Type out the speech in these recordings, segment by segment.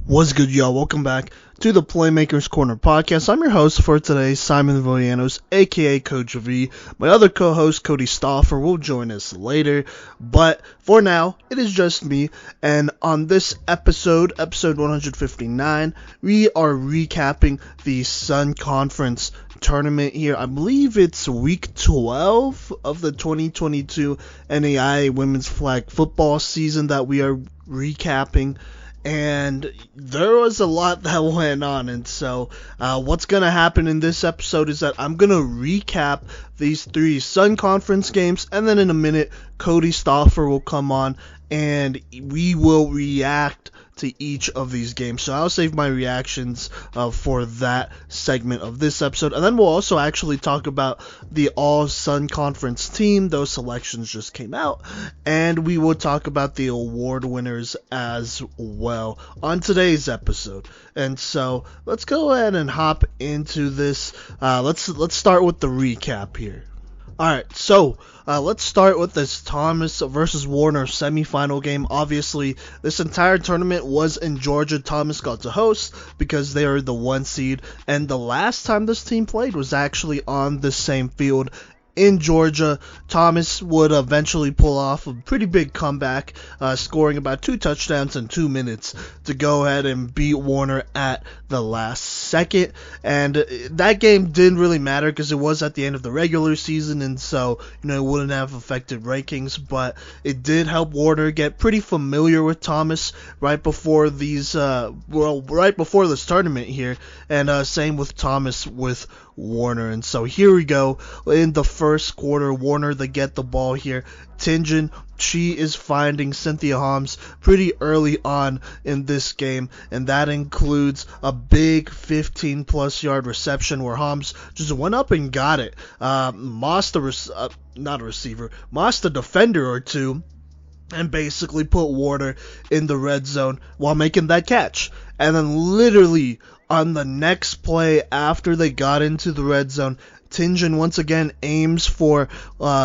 What's good, y'all? Welcome back to the Playmakers Corner podcast. I'm your host for today, Simon and Kodey, aka Coach V. My other co-host, Cody Stauffer, will join us later, but for now, it is just me, and on this episode 159, we are recapping the Sun Conference tournament here. I believe it's week 12 of the 2022 NAIA women's flag football season that we are recapping. And there was a lot that went on, and so what's going to happen in this episode is that I'm going to recap these three Sun Conference games, and then in a minute, Cody Stauffer will come on, and we will react to each of these games. So I'll save my reactions for that segment of this episode, and then we'll also actually talk about the All-Sun Conference team. Those selections just came out, and we will talk about the award winners as well on today's episode. And so let's go ahead and hop into this. Let's start with the recap here. Alright, so let's start with this Thomas versus Warner semifinal game. Obviously, this entire tournament was in Georgia. Thomas got to host because they are the 1 seed, and the last time this team played was actually on the same field in Georgia. Thomas would eventually pull off a pretty big comeback, scoring about 2 touchdowns in 2 minutes to go ahead and beat Warner at the last second. And that game didn't really matter because it was at the end of the regular season, and so it wouldn't have affected rankings, but it did help Warner get pretty familiar with Thomas right before this tournament here, and same with Thomas with Warner. And so here we go in the first quarter. Warner, they get the ball here. Tingen, she is finding Cynthia Holmes pretty early on in this game, and that includes a big 15-plus yard reception where Holmes just went up and got it. Mossed a defender or two, and basically put Warner in the red zone while making that catch. And then literally on the next play after they got into the red zone, Tingen once again aims for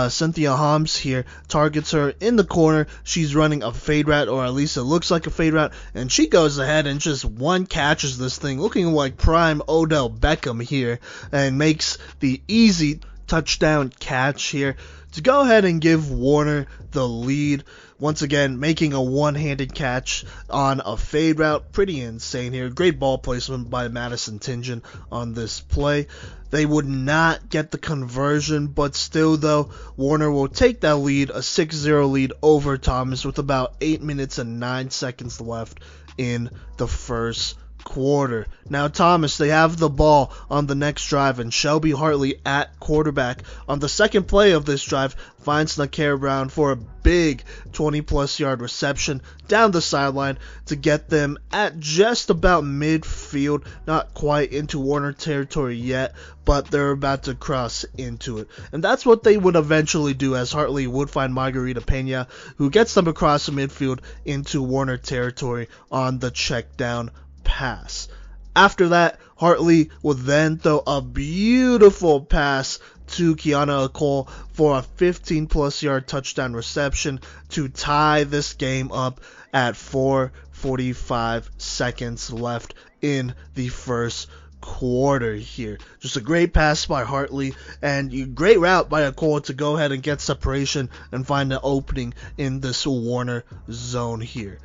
Cynthia Holmes here, targets her in the corner. She's running a fade route, or at least it looks like a fade route, and she goes ahead and just one catches this thing, looking like prime Odell Beckham here, and makes the easy touchdown catch here to go ahead and give Warner the lead. Once again, making a one-handed catch on a fade route. Pretty insane here. Great ball placement by Madison Tingen on this play. They would not get the conversion, but still, though, Warner will take that lead, a 6-0 lead over Thomas with about 8 minutes and 9 seconds left in the first quarter. Now Thomas, they have the ball on the next drive, and Shelby Hartley at quarterback on the second play of this drive finds Nakara Brown for a big 20-plus yard reception down the sideline to get them at just about midfield, not quite into Warner territory yet, but they're about to cross into it. And that's what they would eventually do, as Hartley would find Margarita Pena, who gets them across the midfield into Warner territory on the check down pass. After that, Hartley would then throw a beautiful pass to Kiana Cole for a 15-plus yard touchdown reception to tie this game up at 4:45 seconds left in the first quarter here. Just a great pass by Hartley, and a great route by Cole to go ahead and get separation and find an opening in this Warner zone here.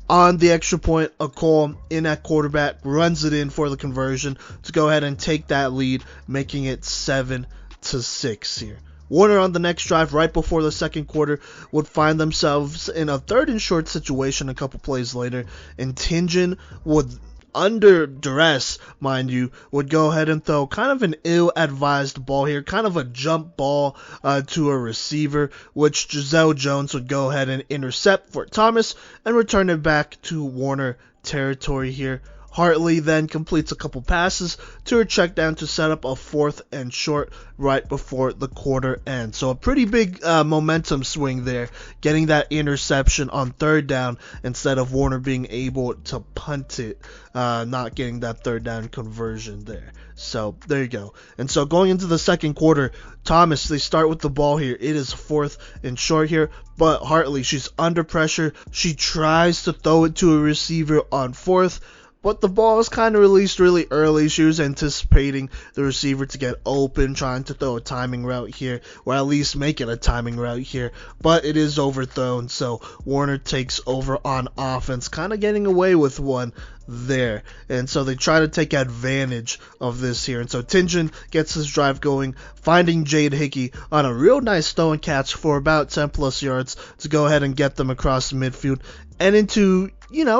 On the extra point, Cole in at quarterback runs it in for the conversion to go ahead and take that lead, making it 7-6 here. Warner on the next drive, right before the second quarter, would find themselves in a 3rd and short situation a couple plays later, and Tingen would, under duress, mind you, would go ahead and throw kind of an ill-advised ball here, kind of a jump ball to a receiver, which Giselle Jones would go ahead and intercept for Thomas and return it back to Warner territory here. Hartley then completes a couple passes to her check down to set up a 4th and short right before the quarter ends. So a pretty big momentum swing there, getting that interception on 3rd down instead of Warner being able to punt it, not getting that 3rd down conversion there. So there you go. And so going into the second quarter, Thomas, they start with the ball here. It is 4th and short here, but Hartley, she's under pressure. She tries to throw it to a receiver on 4th, but the ball is kind of released really early. She was anticipating the receiver to get open, trying to throw a timing route here, or at least make it a timing route here, but it is overthrown, so Warner takes over on offense, kind of getting away with one there. And so they try to take advantage of this here. And so Tingen gets his drive going, finding Jade Hickey on a real nice throw and catch for about 10 plus yards to go ahead and get them across the midfield and into,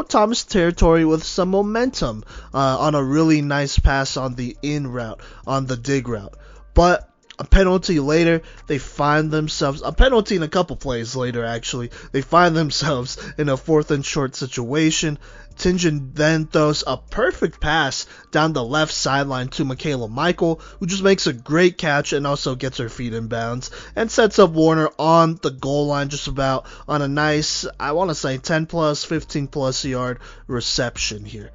Thomas territory with some momentum on a really nice pass on the in route, on the dig route. But a penalty later, they find themselves, a penalty in a couple plays later actually, they find themselves in a 4th and short situation. Tingen then throws a perfect pass down the left sideline to Michaela Michael, who just makes a great catch and also gets her feet in bounds and sets up Warner on the goal line just about on a nice, I want to say 10 plus, 15 plus yard reception here.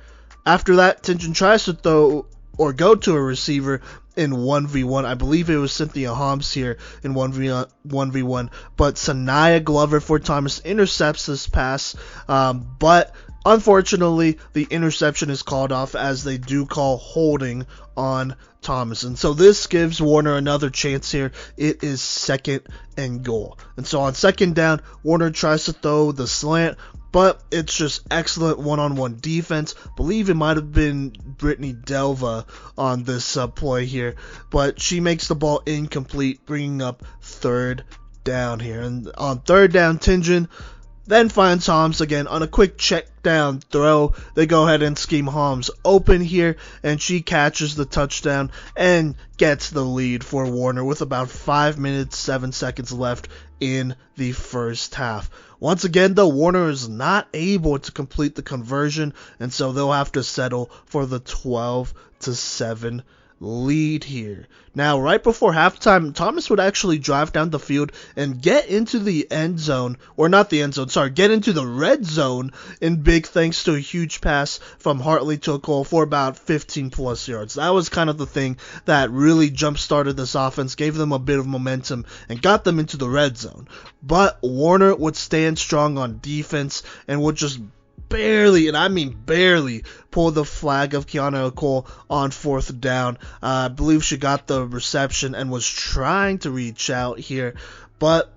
After that, Tingen tries to throw or go to a receiver in 1v1. I believe it was Cynthia Hobbs here in 1v1, but Sanaya Glover for Thomas intercepts this pass, but unfortunately, the interception is called off as they do call holding on Thomas. And so this gives Warner another chance here. It is 2nd and goal. And so on 2nd down, Warner tries to throw the slant, but it's just excellent one-on-one defense. I believe it might have been Brittany Delva on this play here, but she makes the ball incomplete, bringing up 3rd down here. And on 3rd down, Tingen then finds Holmes again on a quick check down throw. They go ahead and scheme Holmes open here, and she catches the touchdown and gets the lead for Warner with about 5 minutes, 7 seconds left in the first half. Once again, though, Warner is not able to complete the conversion, and so they'll have to settle for the 12-7 lead here. Now, right before halftime, Thomas would actually drive down the field and get into the end zone, or not the end zone, sorry, get into the red zone in big thanks to a huge pass from Hartley to a goal for about 15 plus yards. That was kind of the thing that really jump-started this offense, gave them a bit of momentum, and got them into the red zone. But Warner would stand strong on defense and would just barely, and I mean barely, pull the flag of Kiana Cole on 4th down. I believe she got the reception and was trying to reach out here, but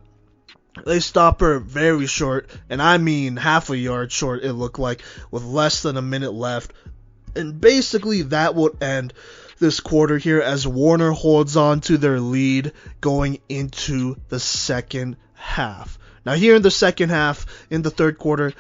they stop her very short, and I mean half a yard short it looked like, with less than a minute left. And basically that would end this quarter here as Warner holds on to their lead going into the second half. Now here in the second half, in the third quarter,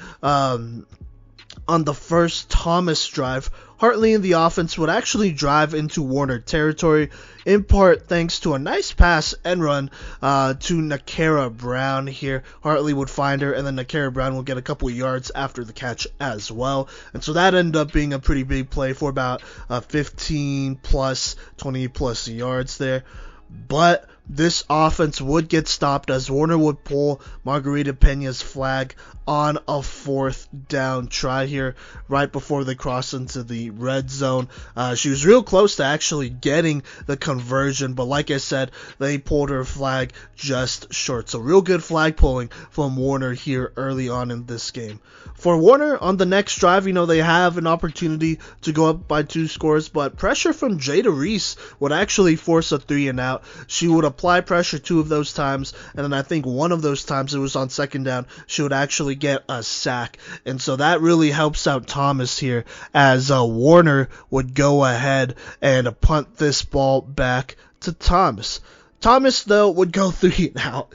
on the first Thomas drive, Hartley and the offense would actually drive into Warner territory, in part thanks to a nice pass and run to Nakara Brown here. Hartley would find her, and then Nakara Brown will get a couple of yards after the catch as well. And so that ended up being a pretty big play for about 15 plus, 20 plus yards there. But this offense would get stopped as Warner would pull Margarita Pena's flag on a 4th down try here right before they cross into the red zone. She was real close to actually getting the conversion, but like I said, they pulled her flag just short. So real good flag pulling from Warner here early on in this game. For Warner, on the next drive, they have an opportunity to go up by 2 scores, but pressure from Jada Reese would actually force a 3 and out. She would apply pressure 2 of those times, and then I think one of those times it was on 2nd down, she would actually get a sack. And so that really helps out Thomas here as Warner would go ahead and punt this ball back to Thomas. Thomas, though, would go 3 and out,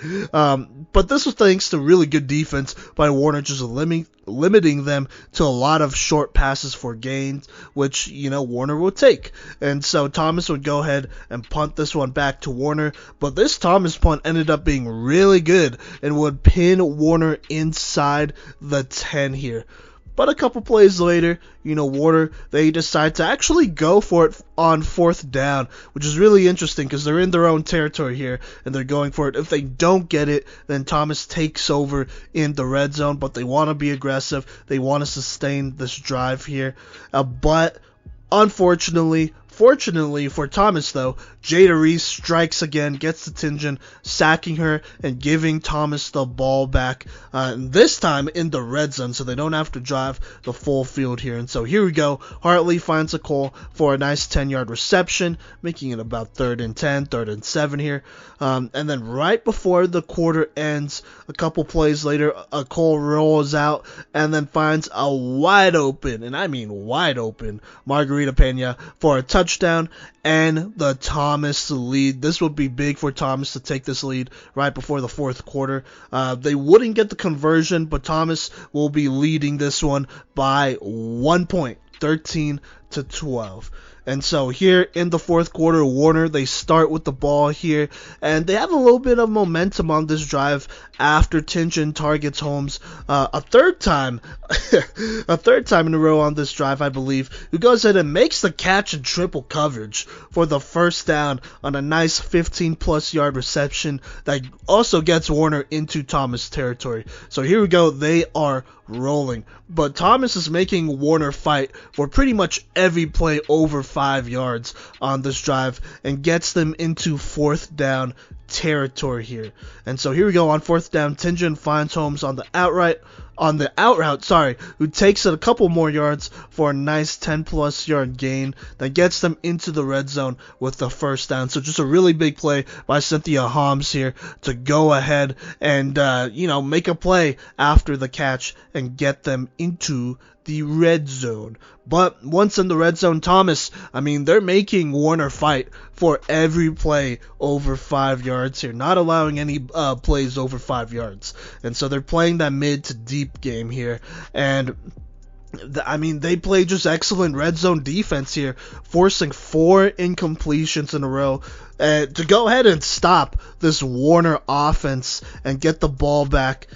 but this was thanks to really good defense by Warner, just limiting them to a lot of short passes for gains, which, Warner would take. And so Thomas would go ahead and punt this one back to Warner, but this Thomas punt ended up being really good and would pin Warner inside the 10 here. But a couple plays later, Warner, they decide to actually go for it on 4th down, which is really interesting because they're in their own territory here and they're going for it. If they don't get it, then Thomas takes over in the red zone, but they want to be aggressive. They want to sustain this drive here. But fortunately for Thomas, though, Jada Reese strikes again, gets the Tingen, sacking her and giving Thomas the ball back, this time in the red zone, so they don't have to drive the full field here. And so here we go. Hartley finds a call for a nice 10-yard reception, making it about 3rd and 10, 3rd and 7 here. And then right before the quarter ends, a couple plays later, a call rolls out and then finds a wide open, and I mean wide open, Margarita Pena for a touchdown and the Thomas lead. This would be big for Thomas to take this lead right before the 4th quarter. They wouldn't get the conversion, but Thomas will be leading this one by 1 point, 13-12. And so here in the 4th quarter, Warner, they start with the ball here, and they have a little bit of momentum on this drive after Tingen targets Holmes a third time in a row on this drive, I believe, who goes ahead and makes the catch in triple coverage for the 1st down on a nice 15-plus yard reception that also gets Warner into Thomas territory. So here we go. They are rolling. But Thomas is making Warner fight for pretty much every play over 5 yards on this drive and gets them into 4th down territory here. And so here we go on 4th down. Tingen finds Holmes on the out route, who takes it a couple more yards for a nice 10-plus yard gain that gets them into the red zone with the 1st down. So just a really big play by Cynthia Holmes here to go ahead and make a play after the catch and get them into the red zone. But once in the red zone, Thomas, they're making Warner fight for every play over 5 yards here, not allowing any plays over 5 yards. And so they're playing that mid to deep game here. And they play just excellent red zone defense here, forcing 4 incompletions in a row to go ahead and stop this Warner offense and get the ball back.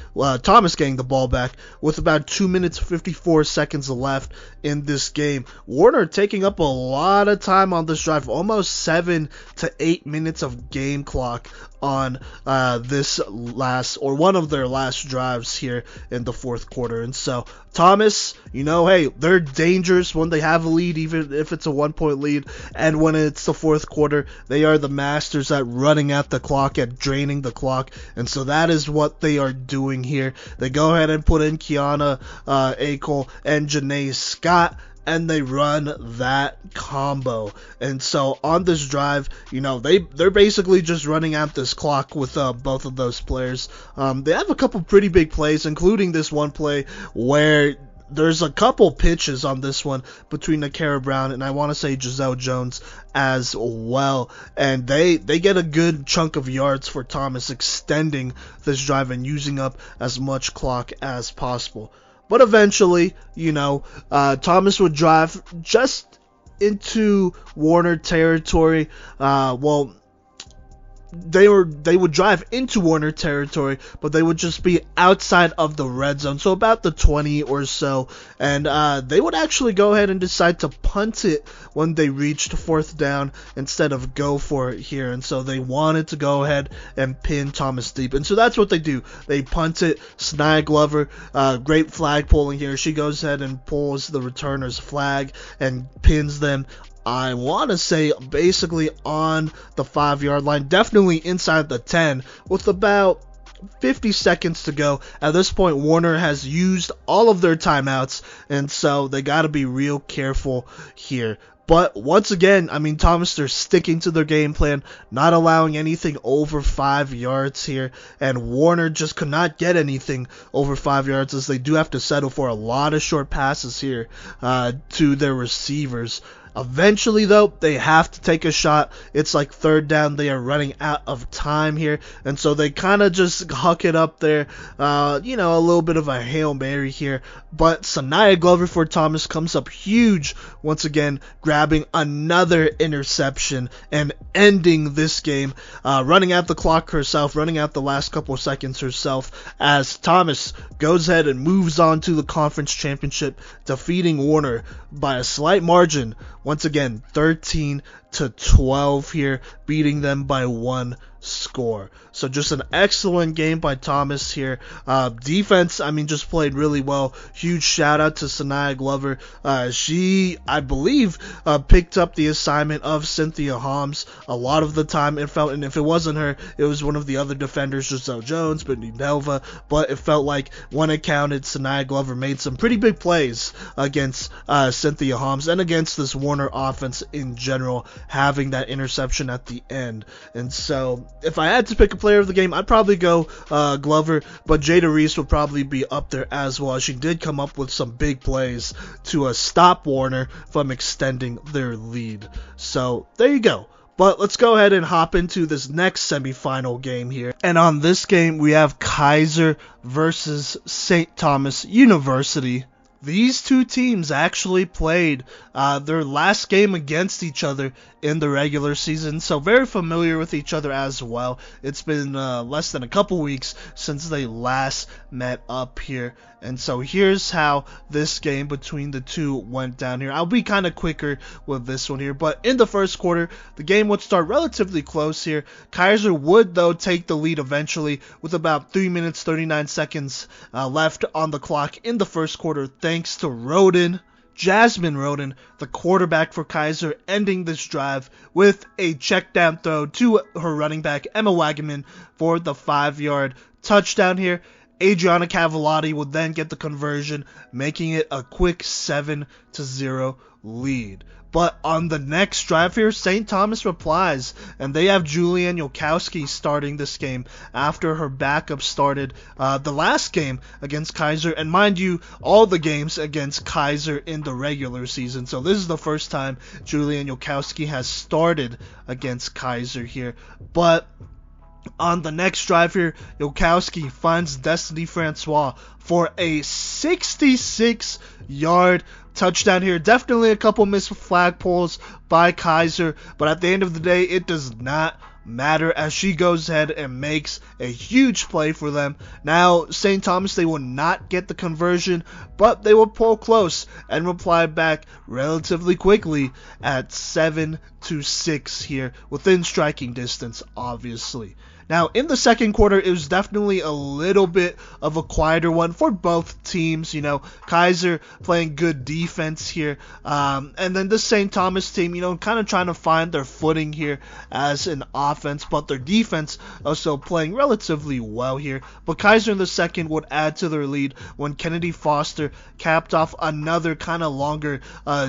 Thomas getting the ball back with about 2 minutes 54 seconds left in this game. Warner taking up a lot of time on this drive, almost 7 to 8 minutes of game clock on one of their last drives here in the 4th quarter. And so Thomas, hey, they're dangerous when they have a lead, even if it's a 1-point lead, and when it's the 4th quarter, they are the masters at running out the clock, at draining the clock, and so that is what they are doing here. They go ahead and put in Kiana Akel and Janae Scott, and they run that combo. And so on this drive, they're basically just running out this clock with both of those players. They have a couple pretty big plays, including this one play where there's a couple pitches on this one between Nakara Brown and I want to say Giselle Jones as well. And they get a good chunk of yards for Thomas, extending this drive and using up as much clock as possible. But eventually, Thomas would drive just into Warner territory. They would drive into Warner territory, but they would just be outside of the red zone, so about the 20 or so, and they would actually go ahead and decide to punt it when they reached 4th down instead of go for it here. And so they wanted to go ahead and pin Thomas deep, and so that's what they do. They punt it. Snia Glover, great flag pulling here. She goes ahead and pulls the returner's flag and pins them, I want to say, basically on the 5-yard line, definitely inside the 10, with about 50 seconds to go. At this point, Warner has used all of their timeouts, and so they got to be real careful here. But once again, Thomas, they're sticking to their game plan, not allowing anything over 5 yards here, and Warner just could not get anything over 5 yards, as they do have to settle for a lot of short passes here to their receivers. Eventually, though, they have to take a shot. It's like 3rd down. They are running out of time here, and so they kind of just huck it up there. A little bit of a Hail Mary here, but Sania Glover for Thomas comes up huge once again, grabs grabbing another interception and ending this game, running out the clock herself, running out the last couple of seconds herself, as Thomas goes ahead and moves on to the conference championship, defeating Warner by a slight margin. Once again, 13-12 here, beating them by 1 score. So just an excellent game by Thomas here. Defense, just played really well. Huge shout out to NAIA Glover. She, I believe, picked up the assignment of Cynthia Holmes a lot of the time. It felt, and if it wasn't her, it was one of the other defenders, Giselle Jones, Brittany Nelva. But it felt like when it counted, NAIA Glover made some pretty big plays against Cynthia Holmes and against this Warner offense in general, having that interception at the end. And so, if I had to pick a player of the game, I'd probably go Glover, but Jada Reese would probably be up there as well. She did come up with some big plays to stop Warner from extending their lead. So there you go. But let's go ahead and hop into this next semifinal game here. And on this game, we have Keiser versus St. Thomas University. These two teams actually played their last game against each other in the regular season, so very familiar with each other as well. It's been less than a couple weeks since they last met up here. And so here's how this game between the two went down here. I'll be kind of quicker with this one here, but in the first quarter, the game would start relatively close here. Keiser would, though, take the lead eventually with about 3 minutes 39 seconds left on the clock in the first quarter, thanks to Jasmine Roden, the quarterback for Keiser, ending this drive with a check down throw to her running back, Emma Wagaman, for the 5-yard touchdown here. Adriana Cavallati would then get the conversion, making it a quick 7-0 lead. But on the next drive here, St. Thomas replies, and they have Julianne Yolkowski starting this game after her backup started the last game against Keiser. And mind you, all the games against Keiser in the regular season. So this is the first time Julianne Yolkowski has started against Keiser here. But on the next drive here, Yolkowski finds Destiny Francois for a 66-yard touchdown here. Definitely a couple missed flag pulls by Keiser, but at the end of the day, it does not matter as she goes ahead and makes a huge play for them. Now, St. Thomas, they will not get the conversion, but they will pull close and reply back relatively quickly at 7-6 here, within striking distance, obviously. Now, in the second quarter, it was definitely a little bit of a quieter one for both teams. Keiser playing good defense here. And then the St. Thomas team, kind of trying to find their footing here as an offense. But their defense also playing relatively well here. But Keiser in the second would add to their lead when Kennedy Foster capped off another kind of longer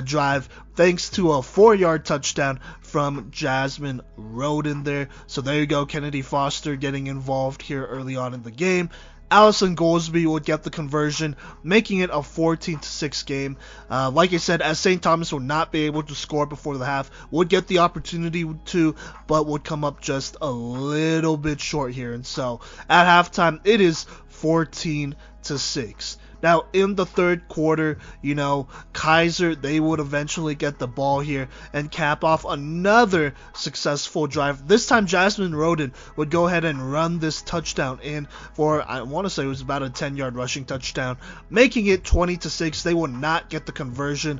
drive, thanks to a 4-yard touchdown from Jasmine Roden there. So there you go, Kennedy Foster getting involved here early on in the game. Allison Goldsby would get the conversion, making it a 14-6 game. Like I said, as St. Thomas would not be able to score before the half, would get the opportunity to, but would come up just a little bit short here. And so at halftime, it is 14-6. Now, in the third quarter, Keiser, they would eventually get the ball here and cap off another successful drive. This time, Jasmine Roden would go ahead and run this touchdown in for, I want to say it was about a 10-yard rushing touchdown, making it 20-6. They would not get the conversion,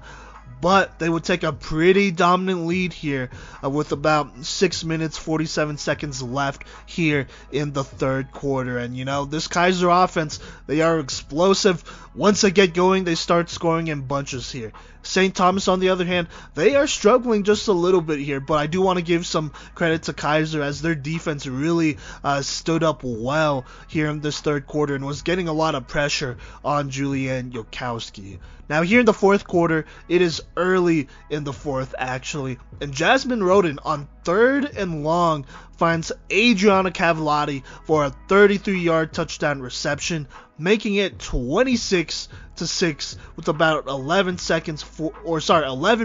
but they would take a pretty dominant lead here with about 6 minutes 47 seconds left here in the third quarter. And this Keiser offense, they are explosive. Once they get going, they start scoring in bunches here. St. Thomas, on the other hand, they are struggling just a little bit here, but I do want to give some credit to Keiser as their defense really stood up well here in this third quarter and was getting a lot of pressure on Julianne Yolkowski. Now here in the fourth quarter, it is early in the fourth actually, and Jasmine Roden on 3rd and long finds Adriana Cavallati for a 33-yard touchdown reception, making it 26-6 with about 11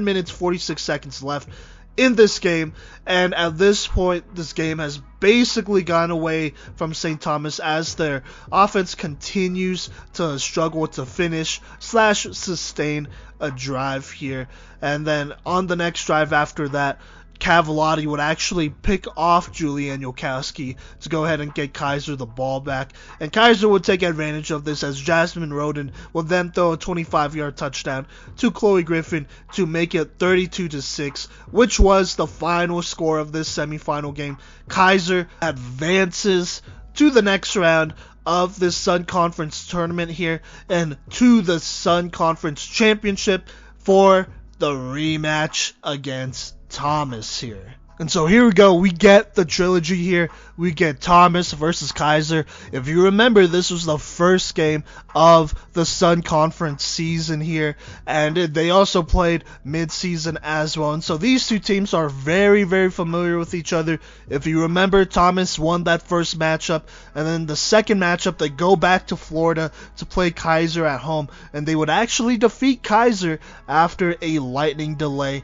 minutes 46 seconds left in this game, and at this point this game has basically gone away from St. Thomas as their offense continues to struggle to finish / sustain a drive here. And then on the next drive after that, Cavalotti would actually pick off Julian Yokowski to go ahead and get Keiser the ball back. And Keiser would take advantage of this as Jasmine Roden would then throw a 25-yard touchdown to Chloe Griffin to make it 32-6, which was the final score of this semifinal game. Keiser advances to the next round of this Sun Conference tournament here and to the Sun Conference Championship for the rematch against Thomas here. And so here we go. We get the trilogy here. We get Thomas versus Keiser. If you remember, this was the first game of the Sun Conference season here, and they also played mid-season as well. And so these two teams are very, very familiar with each other. If you remember, Thomas won that first matchup, and then the second matchup, they go back to Florida to play Keiser at home, and they would actually defeat Keiser after a lightning delay.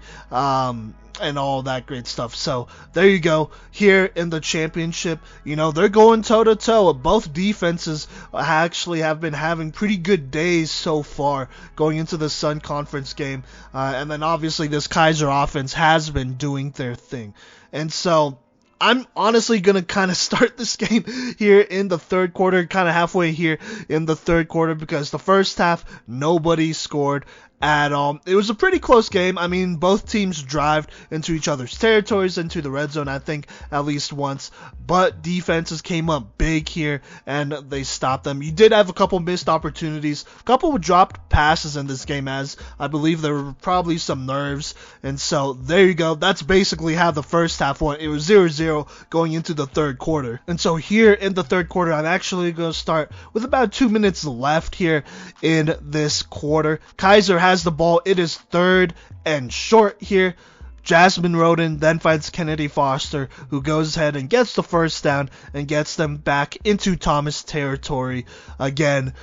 And all that great stuff. So there you go. Here in the championship, they're going toe-to-toe. Both defenses actually have been having pretty good days so far going into the Sun Conference game. And then obviously this Keiser offense has been doing their thing. And so I'm honestly going to kind of start this game here in the third quarter, kind of halfway here in the third quarter, because the first half, nobody scored at all. It was a pretty close game. I mean, both teams drived into each other's territories, into the red zone, I think, at least once. But defenses came up big here, and they stopped them. You did have a couple missed opportunities. A couple dropped passes in this game, as I believe there were probably some nerves. And so, there you go. That's basically how the first half went. It was 0-0 going into the third quarter. And so, here in the third quarter, I'm actually going to start with about 2 minutes left here in this quarter. Keiser has the ball. It is third and short here. Jasmine Roden then finds Kennedy Foster, who goes ahead and gets the first down and gets them back into Thomas territory again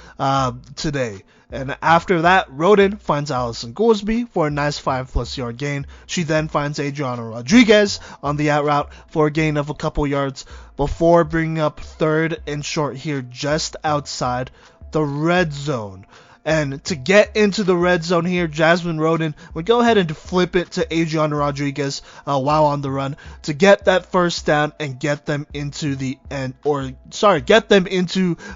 today. And after that, Roden finds Allison Goolsby for a nice 5+ yard gain. She then finds Adriana Rodriguez on the out route for a gain of a couple yards before bringing up third and short here just outside the red zone. And to get into the red zone here, Jasmine Roden would go ahead and flip it to Adriana Rodriguez while on the run to get that first down and get them into the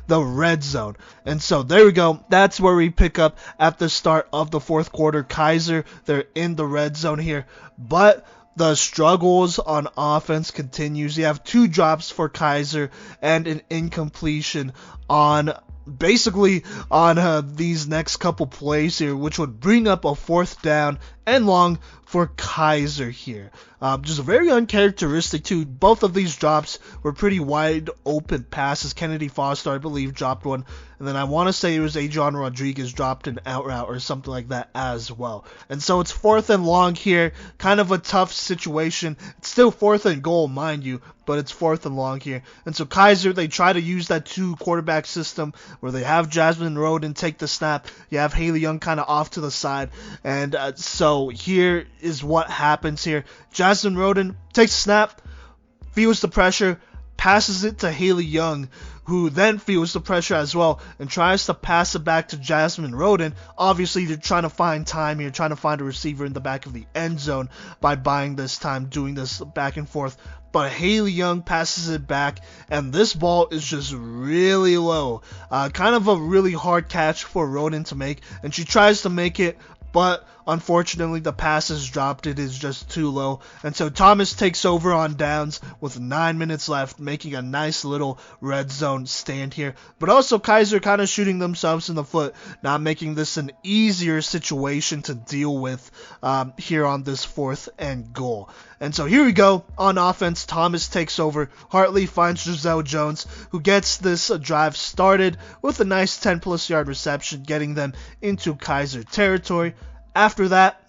red zone. And so there we go. That's where we pick up at the start of the fourth quarter. Keiser, they're in the red zone here, but the struggles on offense continues. You have 2 drops for Keiser and an incompletion on these next couple plays here, which would bring up a 4th down and long for Keiser here. Just very uncharacteristic too. Both of these drops were pretty wide open passes. Kennedy Foster, I believe, dropped one. And then I want to say it was Adriana Rodriguez dropped an out route or something like that as well. And so it's 4th and long here. Kind of a tough situation. It's still 4th and goal, mind you, but it's 4th and long here. And so Keiser, they try to use that 2 quarterback system where they have Jasmine Roden take the snap. You have Haley Young kind of off to the side. And so here is what happens here. Jasmine Roden takes a snap, feels the pressure, passes it to Haley Young, who then feels the pressure as well and tries to pass it back to Jasmine Roden. Obviously, they're trying to find time here, trying to find a receiver in the back of the end zone by buying this time, doing this back and forth. But Haley Young passes it back, and this ball is just really low. Kind of a really hard catch for Roden to make, and she tries to make it, but unfortunately the pass is dropped. It is just too low. And so Thomas takes over on downs with 9 minutes left, making a nice little red zone stand here. But also Keiser kind of shooting themselves in the foot, not making this an easier situation to deal with here on this 4th and goal. And so here we go. On offense, Thomas takes over. Hartley finds Giselle Jones, who gets this drive started with a nice 10+ yard reception, getting them into Keiser territory. After that,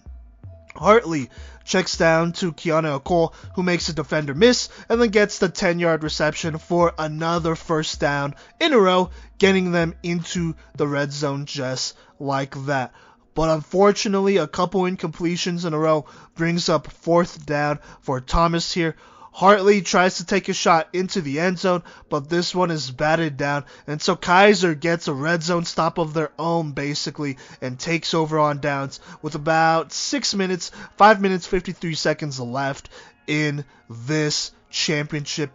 Hartley checks down to Kiana Okol, who makes a defender miss, and then gets the 10-yard reception for another first down in a row, getting them into the red zone just like that. but unfortunately a couple incompletions in a row brings up 4th down for Thomas here. Hartley tries to take a shot into the end zone, but this one is batted down, and so Keiser gets a red zone stop of their own basically and takes over on downs with about 5 minutes 53 seconds left in this championship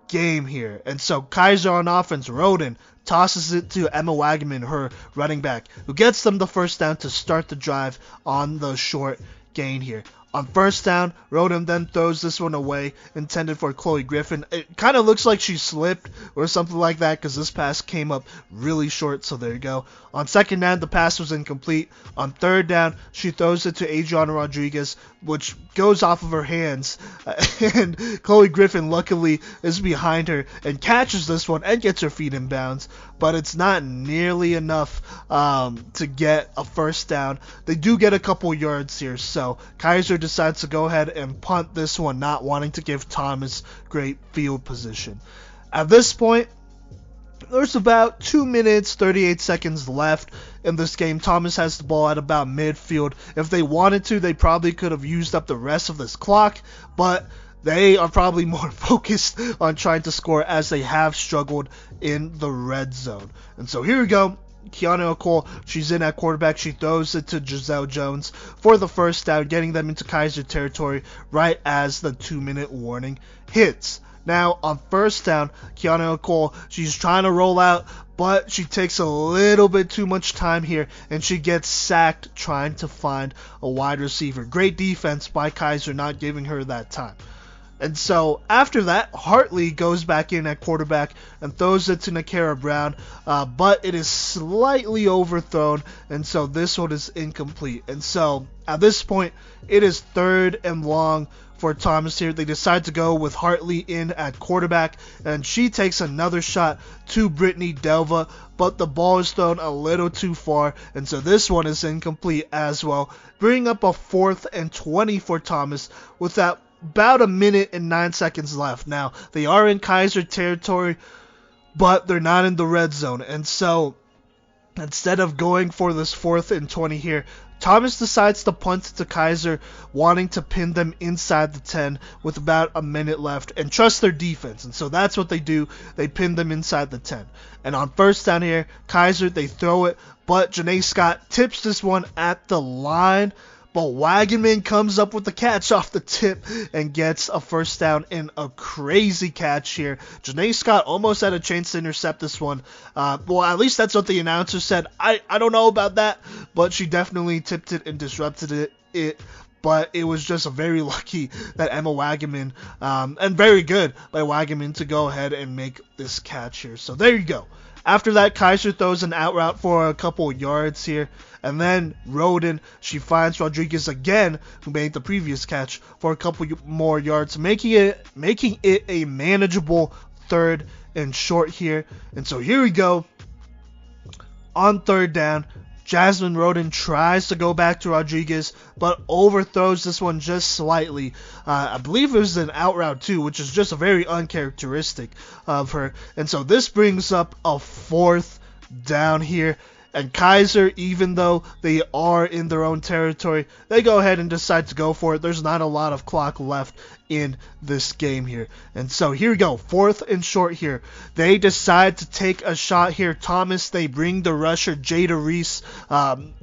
game here. And so Keiser on offense, Roden tosses it to Emma Wagaman, her running back, who gets them the first down to start the drive on the short gain here. On first down, Roden then throws this one away, intended for Chloe Griffin. It kind of looks like she slipped or something like that because this pass came up really short, so there you go. On second down, the pass was incomplete. On third down, she throws it to Adriana Rodriguez, which goes off of her hands, and Chloe Griffin luckily is behind her and catches this one and gets her feet in bounds, but it's not nearly enough to get a first down. They do get a couple yards here, so Keiser decides to go ahead and punt this one, not wanting to give Thomas great field position. At this point, there's about 2 minutes 38 seconds left in this game. Thomas has the ball at about midfield. If they wanted to, they probably could have used up the rest of this clock, but they are probably more focused on trying to score as they have struggled in the red zone. And so here we go. Kiana O'Cole, she's in at quarterback. She throws it to Giselle Jones for the first down, getting them into Keiser territory right as the 2-minute warning hits. Now, on first down, Kiana O'Cole, she's trying to roll out, but she takes a little bit too much time here, and she gets sacked trying to find a wide receiver. Great defense by Keiser, not giving her that time. And so after that, Hartley goes back in at quarterback and throws it to Nakara Brown, but it is slightly overthrown, and so this one is incomplete. And so at this point, it is 3rd and long for Thomas here. They decide to go with Hartley in at quarterback, and she takes another shot to Brittany Delva, but the ball is thrown a little too far, and so this one is incomplete as well, bringing up a 4th and 20 for Thomas with that about 1 minute and 9 seconds left. Now, they are in Keiser territory, but they're not in the red zone. And so, instead of going for this 4th and 20 here, Thomas decides to punt to Keiser, wanting to pin them inside the 10 with about 1 minute left and trust their defense. And so that's what they do. They pin them inside the 10. And on first down here, Keiser, they throw it, but Janae Scott tips this one at the line. But Wagaman comes up with the catch off the tip and gets a first down in a crazy catch here. Janae Scott almost had a chance to intercept this one. Well, at least that's what the announcer said. I don't know about that, but she definitely tipped it and disrupted it. But it was just very lucky that Emma Wagaman, and very good by Wagaman to go ahead and make this catch here. So there you go. After that, Keiser throws an out route for a couple of yards here. And then Roden, she finds Rodriguez again, who made the previous catch, for a couple more yards, making it a manageable 3rd and short here. And so here we go. On 3rd down, Jasmine Roden tries to go back to Rodriguez, but overthrows this one just slightly. I believe it was an out route too, which is just a very uncharacteristic of her. And so this brings up a 4th down here. And Keiser, even though they are in their own territory, they go ahead and decide to go for it. There's not a lot of clock left in this game here. And so here we go, 4th and short here. They decide to take a shot here. Thomas, they bring the rusher, Jada Reese,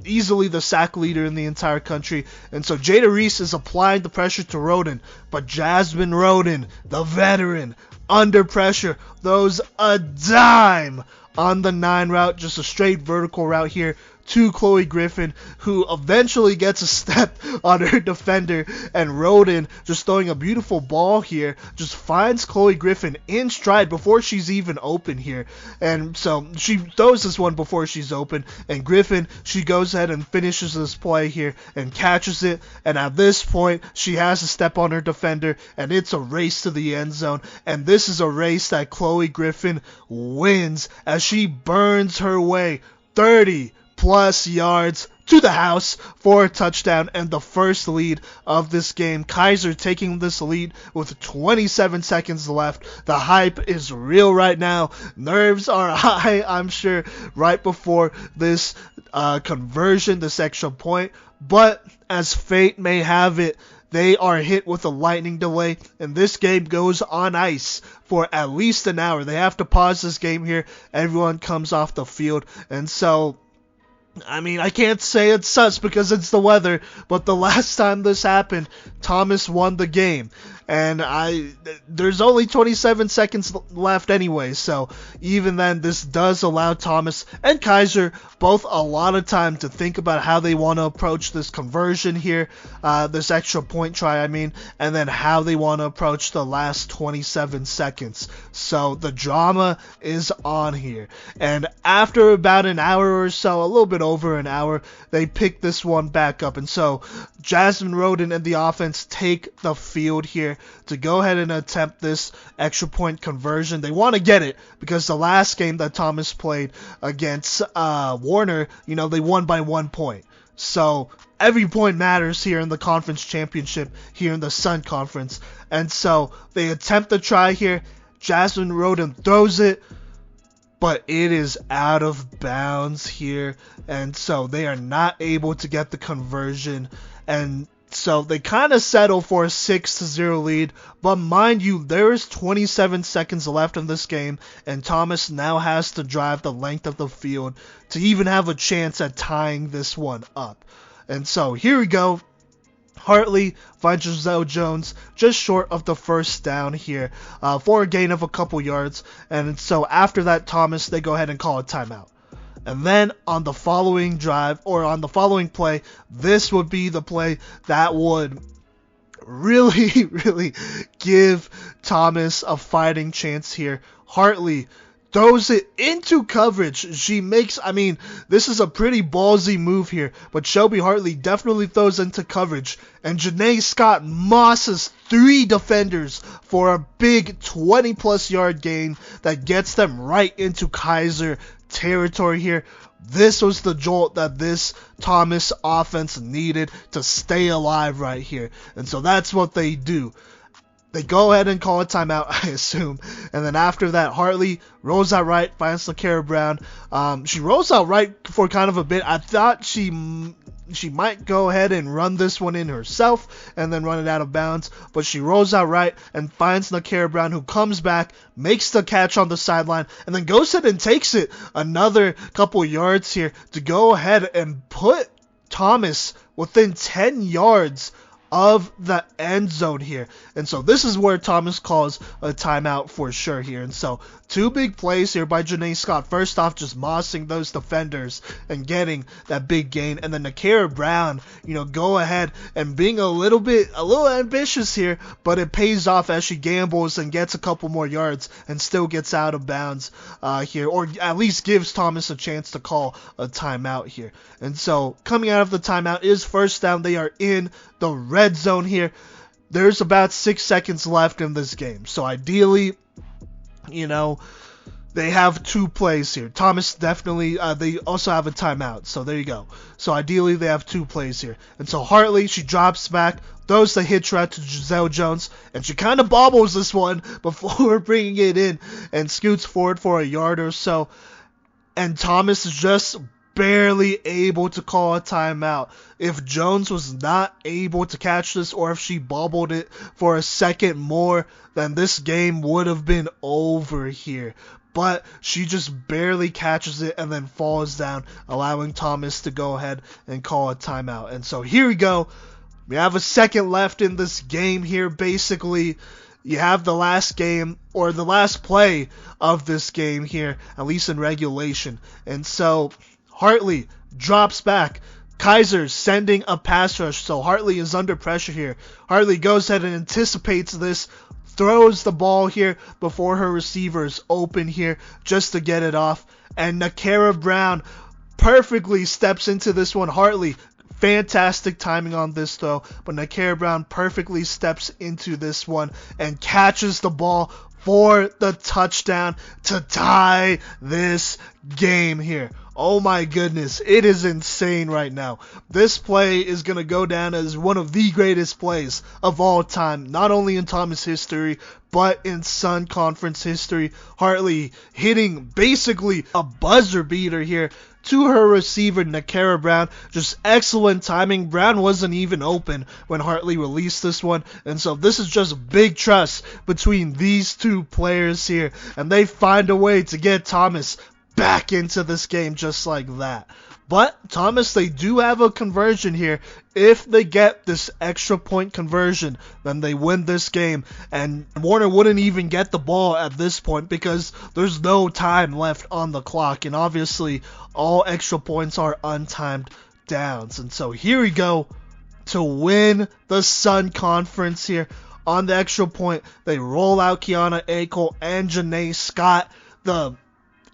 easily the sack leader in the entire country. And so Jada Reese is applying the pressure to Roden, but Jasmine Roden, the veteran, under pressure, throws a dime on the 9 route, just a straight vertical route here to Chloe Griffin, who eventually gets a step on her defender, and Roden, just throwing a beautiful ball here, just finds Chloe Griffin in stride before she's even open here. And so she throws this one before she's open, and Griffin, she goes ahead and finishes this play here and catches it. And at this point, she has a step on her defender, and it's a race to the end zone. And this is a race that Chloe Griffin wins as she burns her way 30 plus yards to the house for a touchdown and the first lead of this game. Keiser taking this lead with 27 seconds left. The hype is real right now. Nerves are high, I'm sure, right before this conversion, this extra point. But as fate may have it, they are hit with a lightning delay, and this game goes on ice for at least an hour. They have to pause this game here. Everyone comes off the field, and so I mean, I can't say it's sus because it's the weather, but the last time this happened, Thomas won the game. And there's only 27 seconds left anyway, so even then, this does allow Thomas and Keiser both a lot of time to think about how they want to approach this conversion here, this extra point try, and then how they want to approach the last 27 seconds. So the drama is on here. And after about an hour or so, a little bit over an hour, they pick this one back up. And so Jasmine Roden and the offense take the field here to go ahead and attempt this extra point conversion. They want to get it because the last game that Thomas played against Warner, they won by 1 point. So every point matters here in the conference championship, here in the Sun Conference. And so they attempt to try here. Jasmine Roden throws it, but it is out of bounds here. And so they are not able to get the conversion. And so they kind of settle for a 6-0 lead, but mind you, there is 27 seconds left in this game, and Thomas now has to drive the length of the field to even have a chance at tying this one up. And so here we go. Hartley finds Giselle Jones just short of the first down here for a gain of a couple yards, and so after that, Thomas, they go ahead and call a timeout. And then on the following drive, or on the following play, this would be the play that would really, really give Thomas a fighting chance here. Hartley throws it into coverage. She makes, this is a pretty ballsy move here, but Shelby Hartley definitely throws into coverage. And Janae Scott mosses 3 defenders for a big 20-plus yard gain that gets them right into Keiser territory here. This was the jolt that this Thomas offense needed to stay alive right here. And so that's what they do. They go ahead and call a timeout, I assume. And then after that, Hartley rolls out right, finds LaKara Brown. She rolls out right for kind of a bit. I thought she might go ahead and run this one in herself and then run it out of bounds. But she rolls out right and finds LaKara Brown, who comes back, makes the catch on the sideline, and then goes ahead and takes it another couple yards here to go ahead and put Thomas within 10 yards of the end zone here. And so this is where Thomas calls a timeout for sure here. And so 2 big plays here by Janae Scott. First off, just mossing those defenders and getting that big gain. And then LaKara Brown, go ahead and being a little ambitious here, but it pays off as she gambles and gets a couple more yards and still gets out of bounds here, or at least gives Thomas a chance to call a timeout here. And so coming out of the timeout is first down. They are in the red zone here. There's about 6 seconds left in this game. So ideally, they have 2 plays here. Thomas definitely, they also have a timeout. So there you go. So ideally, they have 2 plays here. And so Hartley, she drops back, throws the hitch route to Giselle Jones, and she kind of bobbles this one before bringing it in and scoots forward for a yard or so. And Thomas is just barely able to call a timeout. If Jones was not able to catch this, or if she bobbled it for a second more, then this game would have been over here. But she just barely catches it and then falls down, allowing Thomas to go ahead and call a timeout. And so here we go. We have a second left in this game here. Basically, you have the last game, or the last play of this game here, at least in regulation. And so Hartley drops back. Keiser sending a pass rush, so Hartley is under pressure here. Hartley goes ahead and anticipates this, throws the ball here before her receiver is open here just to get it off. And LaKara Brown perfectly steps into this one. Hartley Fantastic timing on this throw, but NAIA Brown perfectly steps into this one and catches the ball for the touchdown to tie this game here. Oh my goodness, it is insane right now. This play is going to go down as one of the greatest plays of all time, not only in Thomas history, but in Sun Conference history. Hartley hitting basically a buzzer beater here to her receiver, NAIA Brown. Just excellent timing. Brown wasn't even open when Hartley released this one, and so this is just big trust between these two players here, and they find a way to get Thomas back into this game just like that. But Thomas, they do have a conversion here. If they get this extra point conversion, then they win this game. And Warner wouldn't even get the ball at this point because there's no time left on the clock. And obviously, all extra points are untimed downs. And so here we go to win the Sun Conference here. On the extra point, they roll out Kiana Akel and Janae Scott. The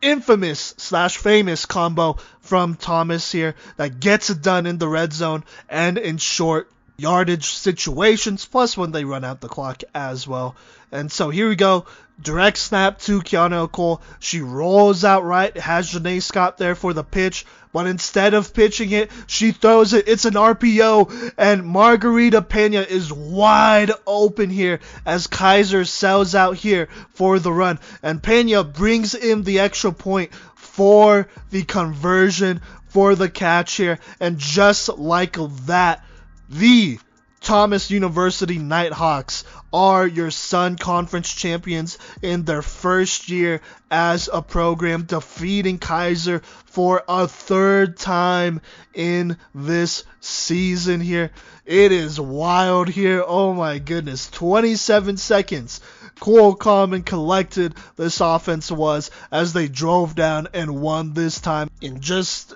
infamous / famous combo from Thomas here that gets it done in the red zone and in short yardage situations, plus when they run out the clock as well. And so here we go. Direct snap to Kiana Cole. She rolls out right, has Janae Scott there for the pitch, but instead of pitching it, she throws it. It's an RPO, and Margarita Pena is wide open here as Keiser sells out here for the run. And Pena brings in the extra point for the conversion, for the catch here. And just like that, the Thomas University Nighthawks are your Sun Conference champions in their first year as a program, defeating Keiser for a third time in this season here. It is wild here. Oh my goodness. 27 seconds. Cool, calm, and collected this offense was as they drove down and won this time. In just,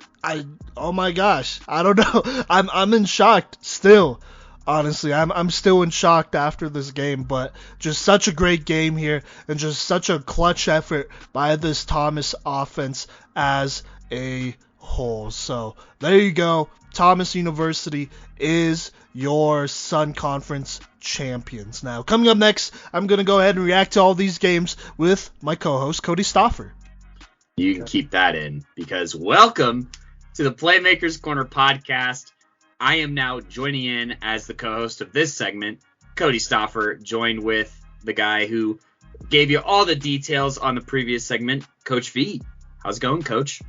oh my gosh. I don't know. I'm in shock still. Honestly, I'm still in shock after this game, but just such a great game here and just such a clutch effort by this Thomas offense as a whole. So there you go. Thomas University is your Sun Conference champions. Now, coming up next, I'm going to go ahead and react to all these games with my co-host, Kodey Stauffer. You can keep that in because welcome to the Playmakers Corner podcast. I am now joining in as the co-host of this segment, Kodey Stauffer, joined with the guy who gave you all the details on the previous segment, Coach V. How's it going, Coach?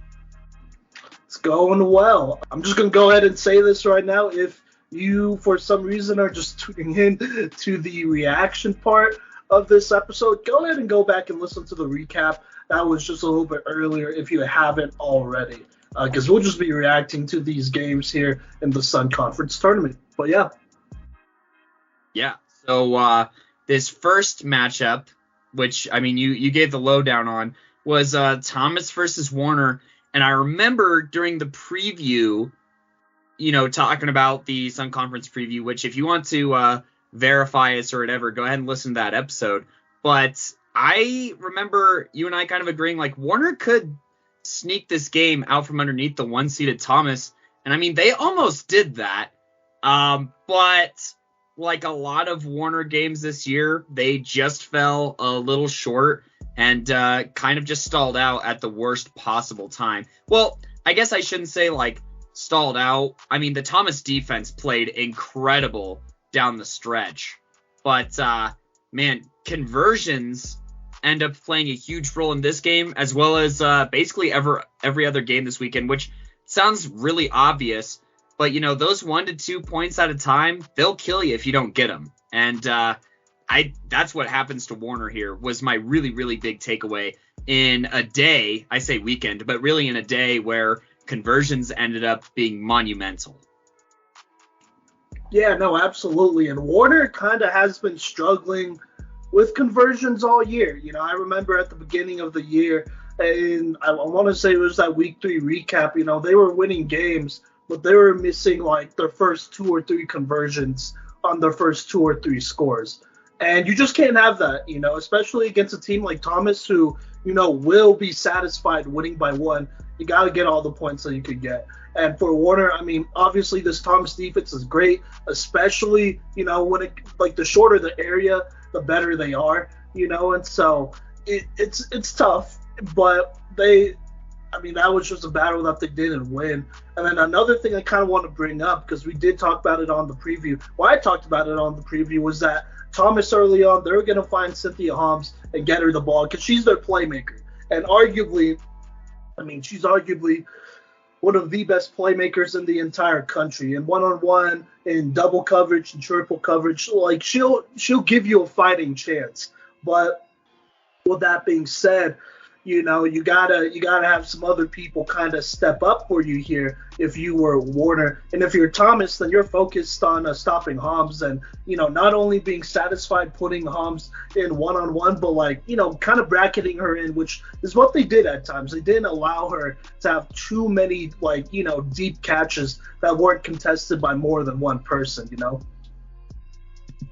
It's going well. I'm just going to go ahead and say this right now. If you, for some reason, are just tuning in to the reaction part of this episode, go ahead and go back and listen to the recap. That was just a little bit earlier if you haven't already. Because we'll just be reacting to these games here in the Sun Conference tournament. But yeah. Yeah. So this first matchup, which, I mean, you gave the lowdown on, was Thomas versus Warner. And I remember during the preview, talking about the Sun Conference preview, which if you want to verify us or whatever, go ahead and listen to that episode. But I remember you and I kind of agreeing, like, Warner could sneak this game out from underneath the one-seeded Thomas. And I mean, they almost did that. But like a lot of Warner games this year, they just fell a little short and kind of just stalled out at the worst possible time. Well, I guess I shouldn't say like stalled out. I mean, the Thomas defense played incredible down the stretch. But man, conversions end up playing a huge role in this game, as well as basically every other game this weekend, which sounds really obvious, but those 1 to 2 points at a time, they'll kill you if you don't get them. And that's what happens to Warner here, was my really, really big takeaway in a day, I say weekend, but really in a day where conversions ended up being monumental. Yeah, no, absolutely. And Warner kind of has been struggling with conversions all year. I remember at the beginning of the year, and I want to say it was that week 3 recap, they were winning games, but they were missing like their first 2 or 3 conversions on their first 2 or 3 scores. And you just can't have that, especially against a team like Thomas, who will be satisfied winning by one. You got to get all the points that you could get. And for Warner, I mean, obviously this Thomas defense is great, especially, when the shorter the area, the better they are, and so it's tough, but that was just a battle that they didn't win. And then another thing I kind of want to bring up, because we did talk about it on the preview. Well, I talked about it on the preview, was that Thomas early on, they're going to find Cynthia Holmes and get her the ball because she's their playmaker. And she's arguably one of the best playmakers in the entire country. In one-on-one, in double coverage, and triple coverage, she'll give you a fighting chance. But with that being said, you gotta have some other people kind of step up for you here if you were Warner. And if you're Thomas, then you're focused on stopping Holmes and, not only being satisfied putting Holmes in one-on-one, but kind of bracketing her in, which is what they did at times. They didn't allow her to have too many, deep catches that weren't contested by more than one person,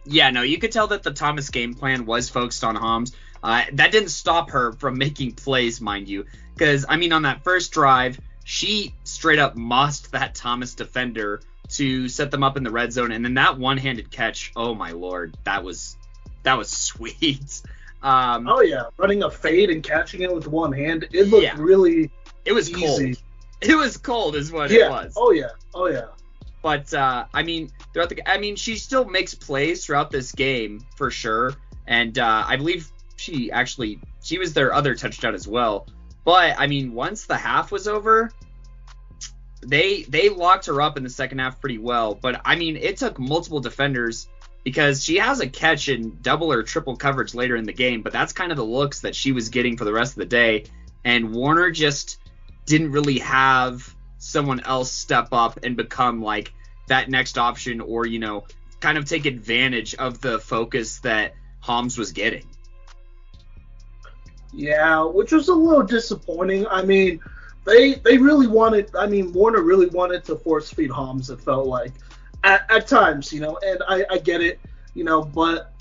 Yeah, no, you could tell that the Thomas game plan was focused on Holmes. That didn't stop her from making plays, mind you, because, on that first drive, she straight up mossed that Thomas defender to set them up in the red zone, and then that one-handed catch, oh my lord, that was sweet. Oh yeah, running a fade and catching it with one hand, it looked really it was easy. Cold. It was cold is what it was. Oh yeah. But she still makes plays throughout this game for sure, and I believe she was their other touchdown as well. But once the half was over, they locked her up in the second half pretty well. But it took multiple defenders, because she has a catch in double or triple coverage later in the game, but that's kind of the looks that she was getting for the rest of the day. And Warner just didn't really have someone else step up and become that next option, or kind of take advantage of the focus that Holmes was getting. Yeah, which was a little disappointing. They really wanted, Warner really wanted to force feed Holmes, it felt like, at times, and I get it, but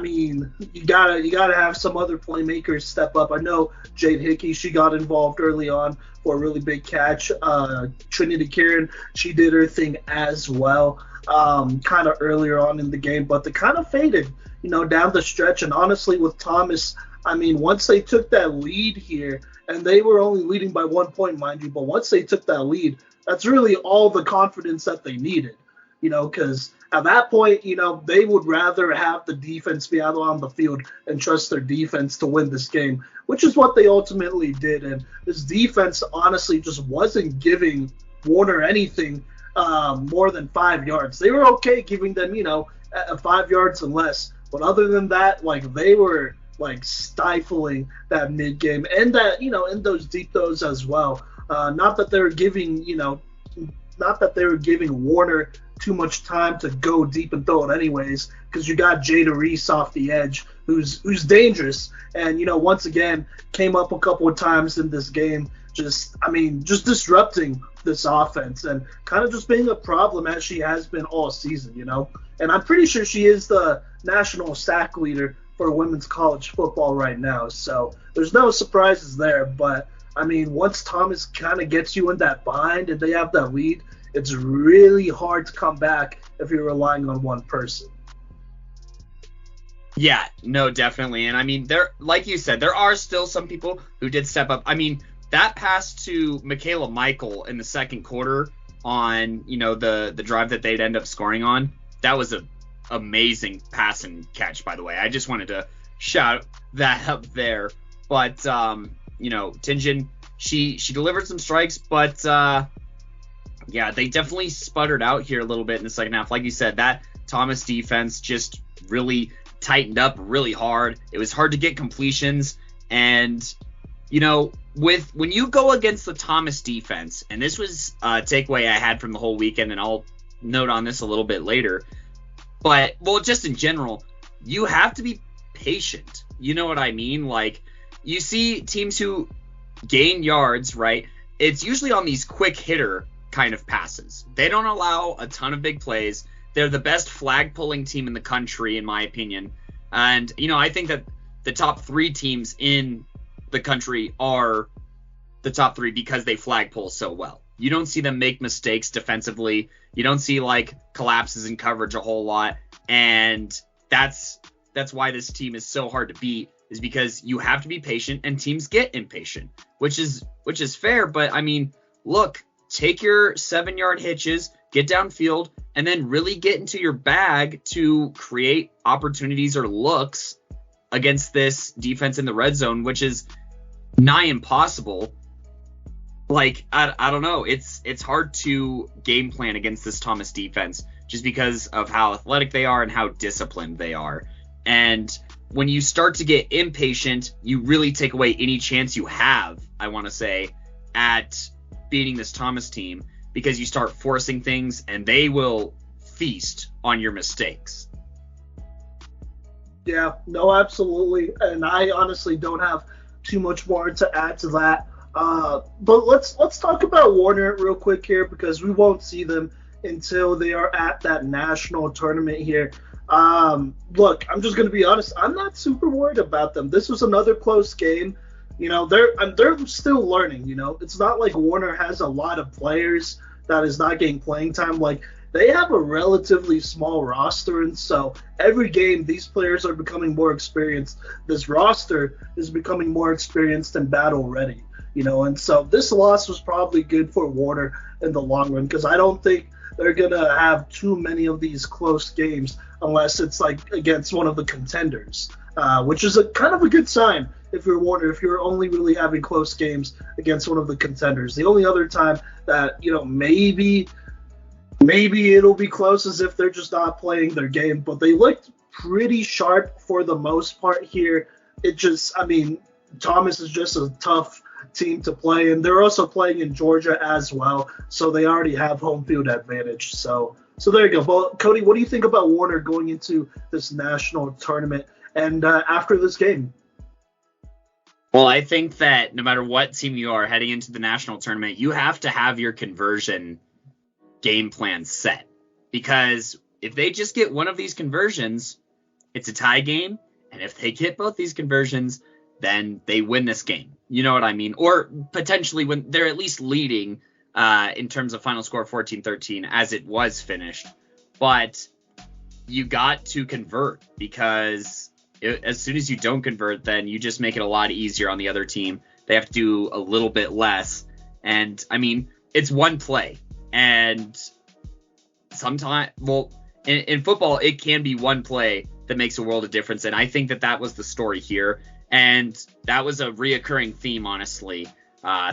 you gotta have some other playmakers step up. I know Jade Hickey, she got involved early on for a really big catch. Trinity Kieran, she did her thing as well, kind of earlier on in the game, but they kind of faded, down the stretch. And honestly, with Thomas, once they took that lead here, and they were only leading by 1 point, mind you, but once they took that lead, that's really all the confidence that they needed, because at that point, they would rather have the defense be out on the field and trust their defense to win this game, which is what they ultimately did. And this defense honestly just wasn't giving Warner anything more than 5 yards. They were okay giving them, 5 yards and less. But other than that, they were stifling that mid game and that, in those deep throws as well. Not that they were giving Warner too much time to go deep and throw it anyways, because you got Jada Reese off the edge, who's dangerous, and once again came up a couple of times in this game, just disrupting this offense and kind of just being a problem as she has been all season, And I'm pretty sure she is the national sack leader for women's college football right now, so there's no surprises there. But once Thomas kind of gets you in that bind and they have that lead, it's really hard to come back if you're relying on one person. Yeah, no, definitely. And there, like you said, there are still some people who did step up. That pass to Michaela Michael in the second quarter on, the drive that they'd end up scoring on, that was a amazing pass and catch, by the way. I just wanted to shout that up there. But Tinjin, she delivered some strikes, but they definitely sputtered out here a little bit in the second half. Like you said, that Thomas defense just really tightened up really hard. It was hard to get completions, and when you go against the Thomas defense, and this was a takeaway I had from the whole weekend, and I'll note on this a little bit later, but, just in general, you have to be patient. You know what I mean? You see teams who gain yards, right? It's usually on these quick hitter kind of passes. They don't allow a ton of big plays. They're the best flag pulling team in the country, in my opinion. And, I think that the top 3 teams in the country are the top 3 because they flagpole so well. You don't see them make mistakes defensively. You don't see like collapses in coverage a whole lot. And that's why this team is so hard to beat, is because you have to be patient and teams get impatient, which is fair. But I mean, look, take your 7-yard hitches, get downfield, and then really get into your bag to create opportunities or looks against this defense in the red zone, which is nigh impossible. Like, I don't know. It's hard to game plan against this Thomas defense just because of how athletic they are and how disciplined they are. And when you start to get impatient, you really take away any chance you have, I want to say, at beating this Thomas team, because you start forcing things and they will feast on your mistakes. Yeah, no, absolutely. And I honestly don't have too much more to add to that. But let's talk about Warner real quick here, because we won't see them until they are at that national tournament here. Look, I'm just going to be honest. I'm not super worried about them. This was another close game. You know, they're still learning. You know, it's not like Warner has a lot of players that is not getting playing time. Like, they have a relatively small roster, and so every game these players are becoming more experienced. This roster is becoming more experienced and battle ready. You know, and so this loss was probably good for Warner in the long run, because I don't think they're going to have too many of these close games unless it's like against one of the contenders, which is a kind of a good sign if you're Warner, if you're only really having close games against one of the contenders. The only other time that, you know, maybe it'll be close is if they're just not playing their game, but they looked pretty sharp for the most part here. It just, I mean, Thomas is just a tough team to play, and they're also playing in Georgia as well, so they already have home field advantage. So there you go. Well, Kodey, what do you think about Warner going into this national tournament and after this game? Well, I think that no matter what team you are heading into the national tournament, you have to have your conversion game plan set, because if they just get one of these conversions, it's a tie game, and if they get both these conversions, then they win this game. You know what I mean? Or potentially when they're at least leading in terms of final score 14-13 as it was finished. But you got to convert, because as soon as you don't convert, then you just make it a lot easier on the other team. They have to do a little bit less. And, I mean, it's one play. And sometimes, well, in football, it can be one play that makes a world of difference. And I think that was the story here. And that was a reoccurring theme, honestly,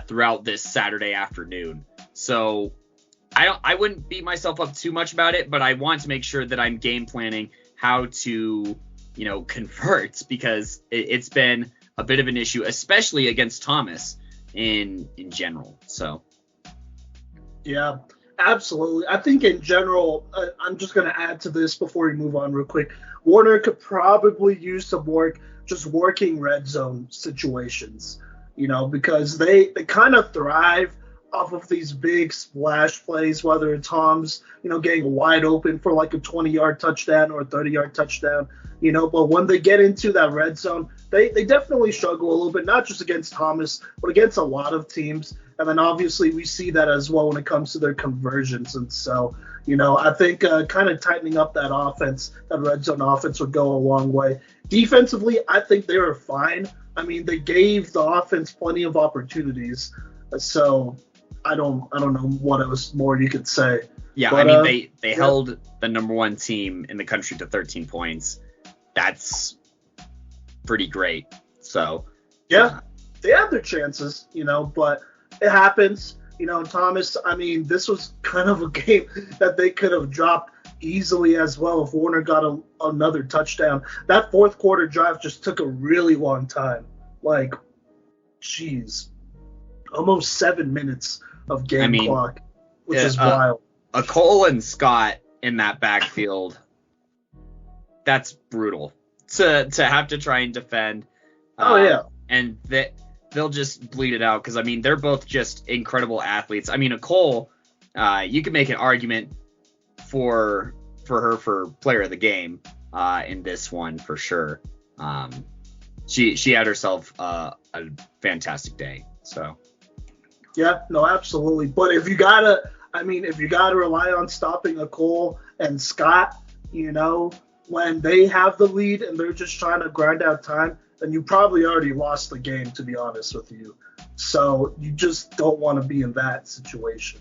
throughout this Saturday afternoon. So I wouldn't beat myself up too much about it, but I want to make sure that I'm game planning how to, you know, convert, because it's been a bit of an issue, especially against Thomas in general. So. Yeah, absolutely. I think in general, I'm just going to add to this before we move on real quick. Warner could probably use some work just working red zone situations, you know, because they kind of thrive off of these big splash plays, whether it's Tom's, you know, getting wide open for like a 20-yard touchdown or a 30-yard touchdown, you know, but when they get into that red zone, they definitely struggle a little bit, not just against Thomas, but against a lot of teams. And then obviously we see that as well when it comes to their conversions. And so, you know, I think kind of tightening up that offense, that red zone offense, would go a long way. Defensively, I think they were fine. I mean, they gave the offense plenty of opportunities. So I don't know what else more you could say. Yeah, but, I mean, they held the number one team in the country to 13 points. That's pretty great. So yeah, they had their chances, you know, but it happens. You know, Thomas, I mean, this was kind of a game that they could have dropped easily as well if Warner got another touchdown. That fourth quarter drive just took a really long time. Like, geez, almost 7 minutes of game clock, which is wild. A Cole and Scott in that backfield, that's brutal to have to try and defend. And they'll just bleed it out, because, I mean, they're both just incredible athletes. I mean, a Cole, you can make an argument for her for player of the game in this one for sure. she had herself a fantastic day. So. Yeah, no, absolutely. But if you gotta rely on stopping a Cole and Scott, when they have the lead and they're just trying to grind out time, then you probably already lost the game, to be honest with you. So you just don't want to be in that situation.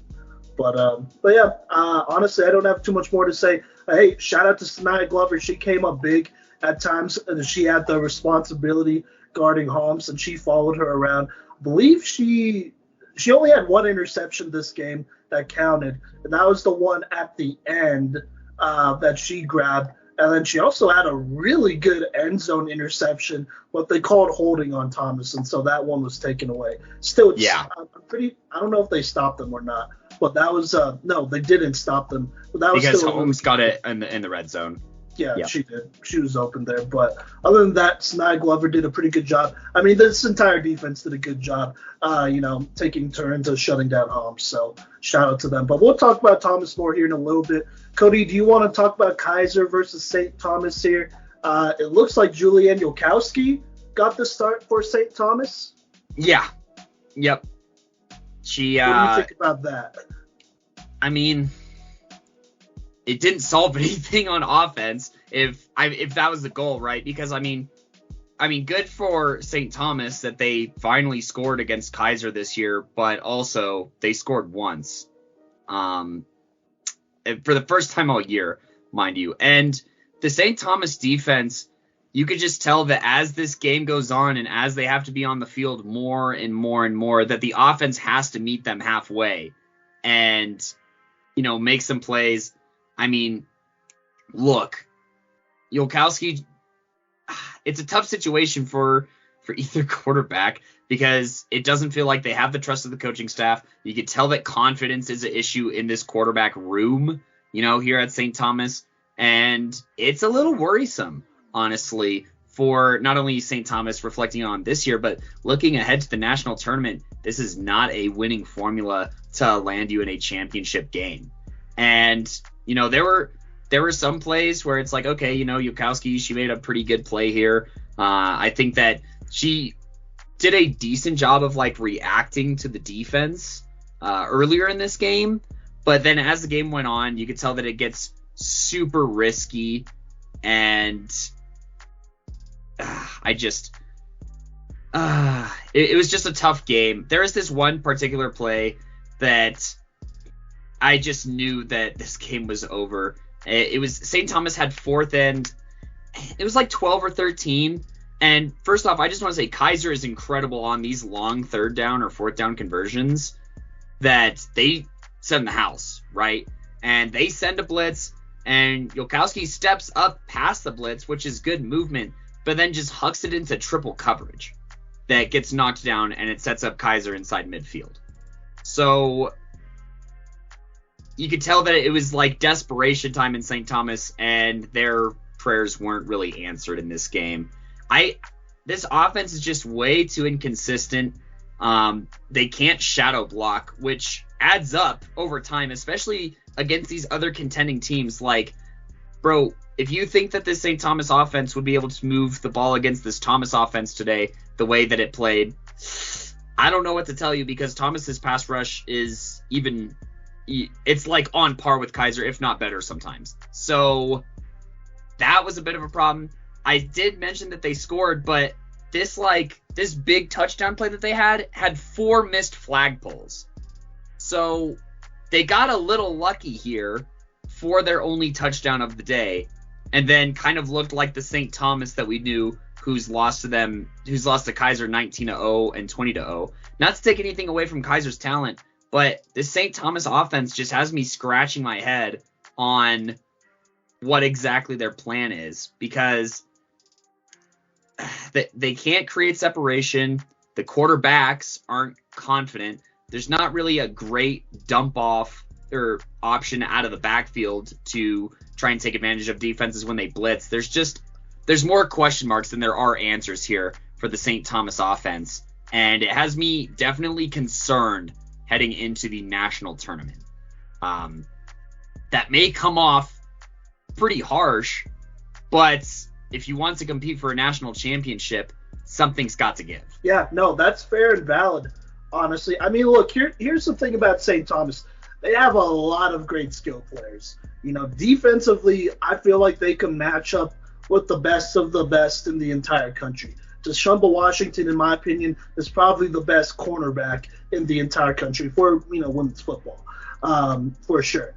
But yeah, honestly, I don't have too much more to say. Hey, shout out to NAIA Glover. She came up big at times, and she had the responsibility guarding Holmes, and she followed her around. I believe she only had one interception this game that counted, and that was the one at the end that she grabbed. And then she also had a really good end zone interception, what they called holding on Thomas, and so that one was taken away. Still, yeah. I don't know if they stopped them or not, but that was no, they didn't stop them. But that was because still Holmes got it in the red zone. Yeah, yep. She did. She was open there. But other than that, NAIA Glover did a pretty good job. I mean, this entire defense did a good job, taking turns of shutting down Holmes. So shout out to them. But we'll talk about Thomas more here in a little bit. Kodey, do you want to talk about Keiser versus St. Thomas here? It looks like Julianne Yolkowski got the start for St. Thomas. Yeah. Yep. What do you think about that? I mean, it didn't solve anything on offense if that was the goal, right? Because I mean, good for St. Thomas that they finally scored against Keiser this year, but also they scored once, for the first time all year, mind you. And the St. Thomas defense, you could just tell that as this game goes on and as they have to be on the field more and more and more, that the offense has to meet them halfway and make some plays. I mean, look, Yolkowski, it's a tough situation for either quarterback because it doesn't feel like they have the trust of the coaching staff. You can tell that confidence is an issue in this quarterback room, here at St. Thomas. And it's a little worrisome, honestly, for not only St. Thomas reflecting on this year, but looking ahead to the national tournament. This is not a winning formula to land you in a championship game. And there were some plays where it's like, okay, Yolkowski, she made a pretty good play here. I think that she did a decent job of reacting to the defense earlier in this game. But then as the game went on, you could tell that it gets super risky. And it was just a tough game. There was this one particular play that I just knew that this game was over. It was St. Thomas had fourth and it was 12 or 13. And first off, I just want to say Keiser is incredible on these long third down or fourth down conversions that they send the house, right? And they send a blitz and Yolkowski steps up past the blitz, which is good movement, but then just hucks it into triple coverage that gets knocked down and it sets up Keiser inside midfield. So you could tell that it was desperation time in St. Thomas, and their prayers weren't really answered in this game. This offense is just way too inconsistent. They can't shadow block, which adds up over time, especially against these other contending teams. Bro, if you think that this St. Thomas offense would be able to move the ball against this Thomas offense today the way that it played, I don't know what to tell you, because Thomas's pass rush is it's on par with Keiser, if not better sometimes. So that was a bit of a problem. I did mention that they scored, but this big touchdown play that they had 4 missed flag pulls. So they got a little lucky here for their only touchdown of the day, and then kind of looked like the St. Thomas that we knew, who's lost to Keiser 19-0 and 20-0. Not to take anything away from Keiser's talent, but this St. Thomas offense just has me scratching my head on what exactly their plan is, because they can't create separation. The quarterbacks aren't confident. There's not really a great dump off or option out of the backfield to try and take advantage of defenses when they blitz. There's more question marks than there are answers here for the St. Thomas offense, and it has me definitely concerned heading into the national tournament. That may come off pretty harsh, but if you want to compete for a national championship, something's got to give. Yeah, no, that's fair and valid, honestly. I mean, look, here's the thing about St. Thomas. They have a lot of great skill players. Defensively, I feel like they can match up with the best of the best in the entire country. Deshaun Washington, in my opinion, is probably the best cornerback in the entire country for women's football, for sure.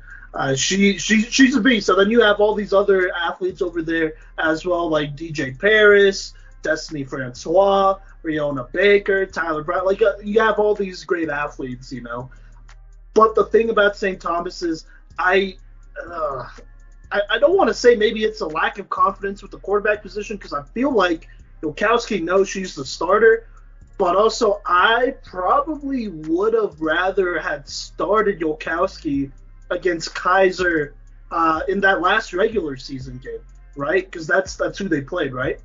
She's a beast. So then you have all these other athletes over there as well, like DJ Paris, Destiny Francois, Riona Baker, Tyler Brown. Like you have all these great athletes, But the thing about St. Thomas is I don't want to say maybe it's a lack of confidence with the quarterback position, because I feel like Yolkowski knows she's the starter, but also I probably would have rather had started Yolkowski against Keiser in that last regular season game, right? Because that's who they played, right?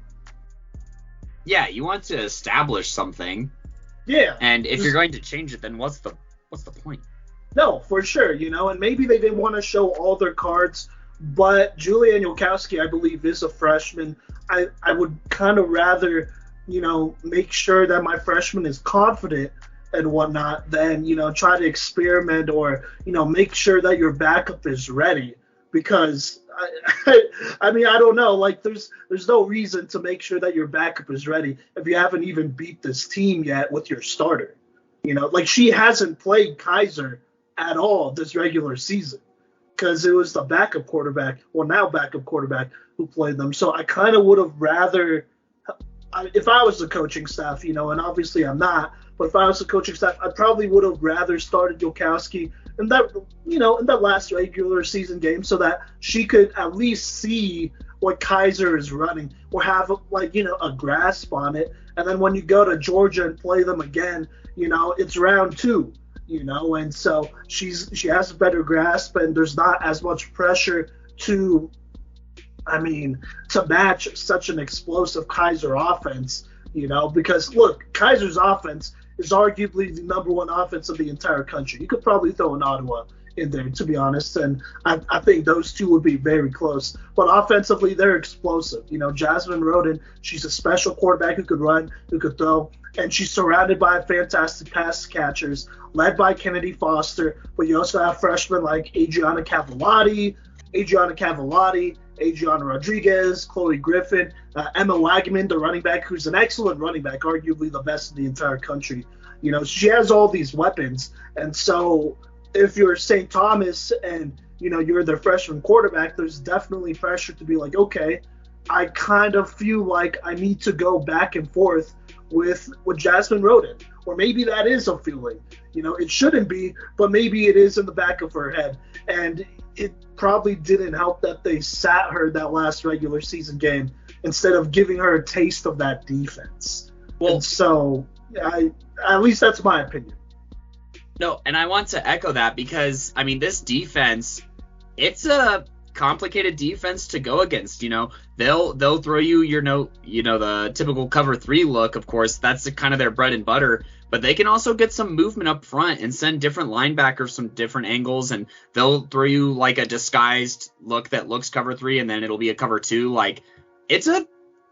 Yeah, you want to establish something. Yeah. And if you're going to change it, then what's the point? No, for sure, and maybe they didn't want to show all their cards, but Julianne Yolkowski, I believe, is a freshman. I would kind of rather, make sure that my freshman is confident and whatnot than, try to experiment or, make sure that your backup is ready. Because, I mean, I don't know. Like, there's no reason to make sure that your backup is ready if you haven't even beat this team yet with your starter. Like, she hasn't played Keiser at all this regular season, because it was the backup quarterback, who played them. So I kind of would have rather, if I was the coaching staff, and obviously I'm not, but if I was the coaching staff, I probably would have rather started Yolkowski in that, in that last regular season game, so that she could at least see what Keiser is running or have a grasp on it. And then when you go to Georgia and play them again, it's round 2. And so she has a better grasp, and there's not as much pressure to match such an explosive Keiser offense, because look, Keiser's offense is arguably the number 1 offense of the entire country. You could probably throw an Ottawa in there, to be honest, and I think those two would be very close. But offensively, they're explosive. Jasmine Roden, she's a special quarterback who could run, who could throw, and she's surrounded by fantastic pass catchers, led by Kennedy Foster. But you also have freshmen like Adriana Cavallati, Adriana Rodriguez, Chloe Griffin, Emma Wagman, the running back, who's an excellent running back, arguably the best in the entire country. She has all these weapons. And so if you're St. Thomas and, you're their freshman quarterback, there's definitely pressure to be like, okay, I kind of feel like I need to go back and forth with Jasmine Roden. Or maybe that is a feeling. It shouldn't be, but maybe it is in the back of her head. And it probably didn't help that they sat her that last regular season game instead of giving her a taste of that defense. Well, and so at least that's my opinion. No, and I want to echo that because, this defense, it's a complicated defense to go against. They'll throw you the typical cover 3 look. Of course, that's kind of their bread and butter. But they can also get some movement up front and send different linebackers from different angles, and they'll throw you like a disguised look that looks cover 3, and then it'll be a cover 2. Like, it's a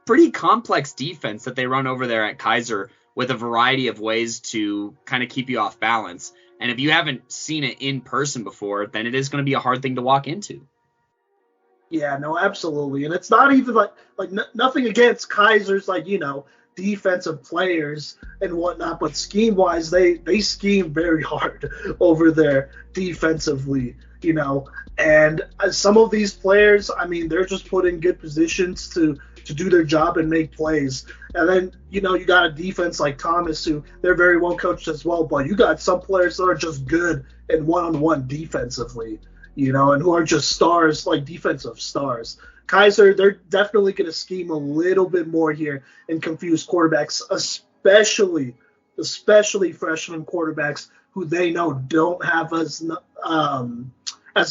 pretty complex defense that they run over there at Keiser, with a variety of ways to kind of keep you off balance. And if you haven't seen it in person before, then it is going to be a hard thing to walk into. Yeah, no, absolutely. And it's not even like nothing against Keiser's, defensive players and whatnot, but scheme-wise, they scheme very hard over there defensively, And some of these players, they're just put in good positions to do their job and make plays. And then, you got a defense like Thomas, who they're very well coached as well, but you got some players that are just good in one-on-one defensively, and who are just stars, like defensive stars. Keiser, they're definitely going to scheme a little bit more here and confuse quarterbacks, especially freshman quarterbacks who they know don't have as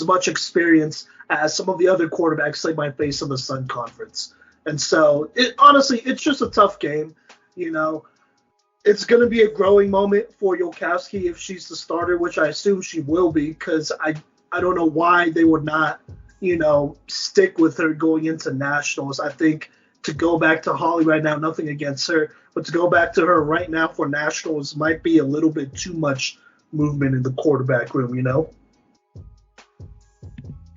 much experience as some of the other quarterbacks they might face in the Sun Conference. And so, honestly, it's just a tough game. It's going to be a growing moment for Yolkowski if she's the starter, which I assume she will be, because I don't know why they would not, stick with her going into nationals. I think to go back to Holly right now, nothing against her, but to go back to her right now for nationals might be a little bit too much movement in the quarterback room, you know?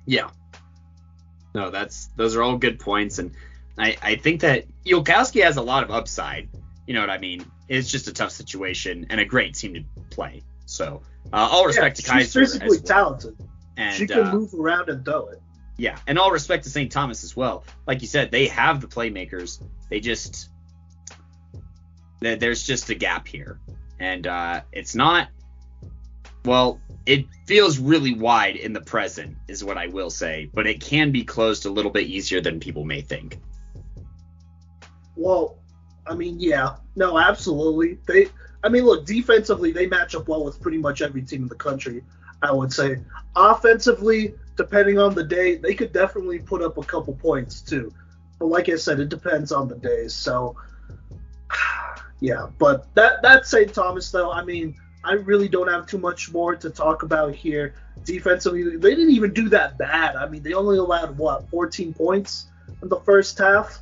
Yeah. No, those are all good points, and I think that Yulkowski has a lot of upside. You know what I mean? It's just a tough situation and a great team to play. So all respect to Keiser. She's physically as well. Talented. And she can move around and throw it. Yeah, and all respect to St. Thomas as well. Like you said, they have the playmakers. There's just a gap here. And it's not, well, it feels really wide in the present is what I will say, but it can be closed a little bit easier than people may think. Well, I mean, yeah. No, absolutely. Look, defensively, they match up well with pretty much every team in the country, I would say. Offensively, depending on the day, they could definitely put up a couple points too. But like I said, it depends on the day. So, yeah. But that's St. Thomas, though. I mean, I really don't have too much more to talk about here. Defensively, they didn't even do that bad. I mean, they only allowed, 14 points in the first half?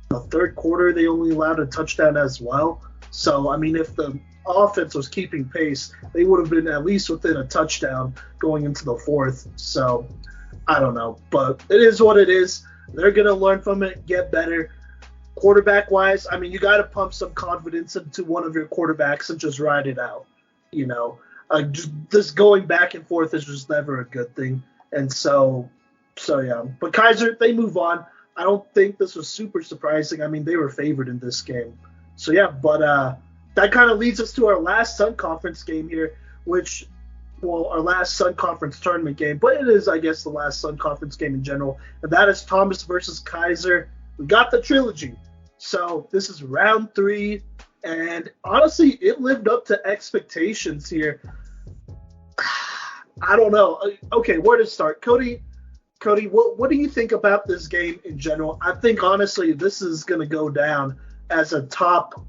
The third quarter, they only allowed a touchdown as well. So, I mean, if the offense was keeping pace, they would have been at least within a touchdown going into the fourth. So, I don't know. But it is what it is. They're going to learn from it, get better. Quarterback-wise, I mean, you got to pump some confidence into one of your quarterbacks and just ride it out. You know, just going back and forth is just never a good thing. And so yeah. But Keiser, they move on. I don't think this was super surprising. I mean, they were favored in this game. So, yeah, but that kind of leads us to our last Sun Conference game here, our last Sun Conference tournament game. But it is, I guess, the last Sun Conference game in general. And that is Thomas versus Keiser. We got the trilogy. So this is round 3. And honestly, it lived up to expectations here. I don't know. Okay, where to start? Kodey, what do you think about this game in general? I think, honestly, this is going to go down as a top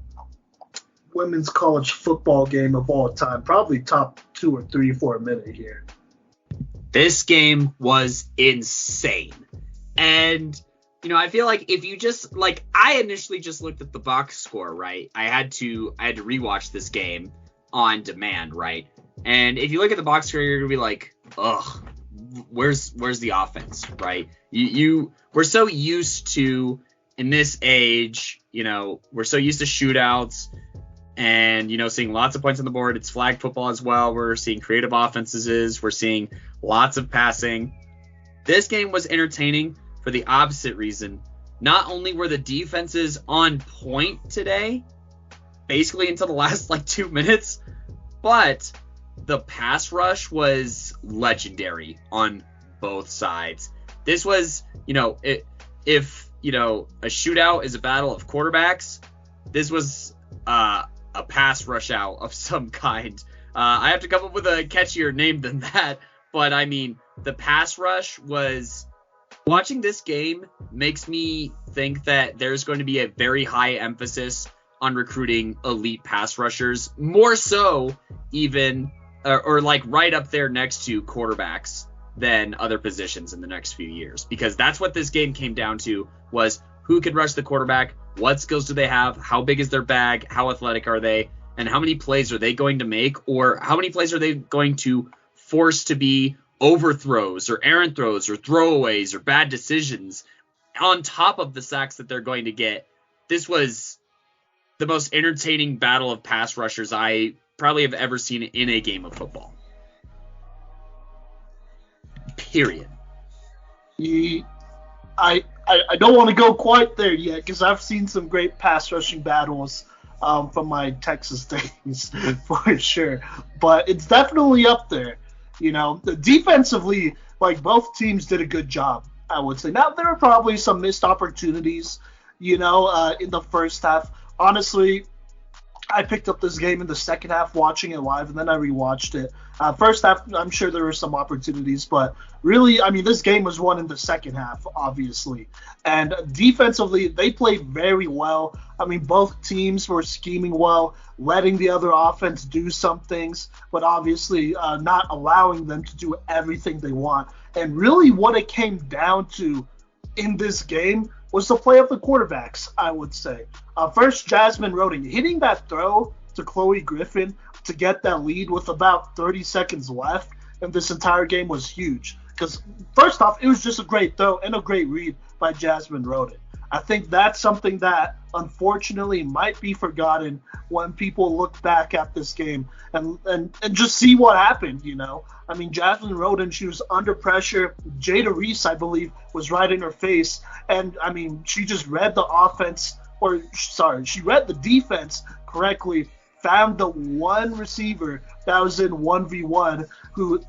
women's college football game of all time. Probably top 2 or 3 for a minute here. This game was insane. And, you know, I feel like if you just, I initially just looked at the box score, right? I had to rewatch this game on demand, right? And if you look at the box score, you're going to be like, ugh. Where's the offense, right? We're so used to, in this age, you know, we're so used to shootouts and, you know, seeing lots of points on the board. It's flag football as well. We're seeing creative offenses. We're seeing lots of passing. This game was entertaining for the opposite reason. Not only were the defenses on point today, basically until the last 2 minutes, but the pass rush was legendary on both sides. This was, you know, if you know, a shootout is a battle of quarterbacks, this was a pass rush out of some kind. I have to come up with a catchier name than that, but I mean, the pass rush was... Watching this game makes me think that there's going to be a very high emphasis on recruiting elite pass rushers, more so even... or right up there next to quarterbacks than other positions in the next few years. Because that's what this game came down to, was who could rush the quarterback, what skills do they have, how big is their bag, how athletic are they, and how many plays are they going to make, or how many plays are they going to force to be overthrows or errant throws or throwaways or bad decisions on top of the sacks that they're going to get. This was the most entertaining battle of pass rushers I probably have ever seen in a game of football. Period. I don't want to go quite there yet because I've seen some great pass rushing battles from my Texas days for sure. But it's definitely up there. You know, defensively, both teams did a good job, I would say. Now, there were probably some missed opportunities, in the first half. Honestly, I picked up this game in the second half watching it live, and then I rewatched it. First half, I'm sure there were some opportunities, but really, I mean, this game was won in the second half, obviously. And defensively, they played very well. I mean, both teams were scheming well, letting the other offense do some things, but obviously not allowing them to do everything they want. And really what it came down to in this game was the play of the quarterbacks, I would say. First, Jasmine Roden hitting that throw to Chloe Griffin to get that lead with about 30 seconds left in this entire game was huge. Because first off, it was just a great throw and a great read by Jasmine Roden. I think that's something that unfortunately might be forgotten when people look back at this game and just see what happened, you know. I mean, Jasmine Roden, she was under pressure. Jada Reese, I believe, was right in her face. And, I mean, she just read the she read the defense correctly, found the one receiver that was in 1v1 who,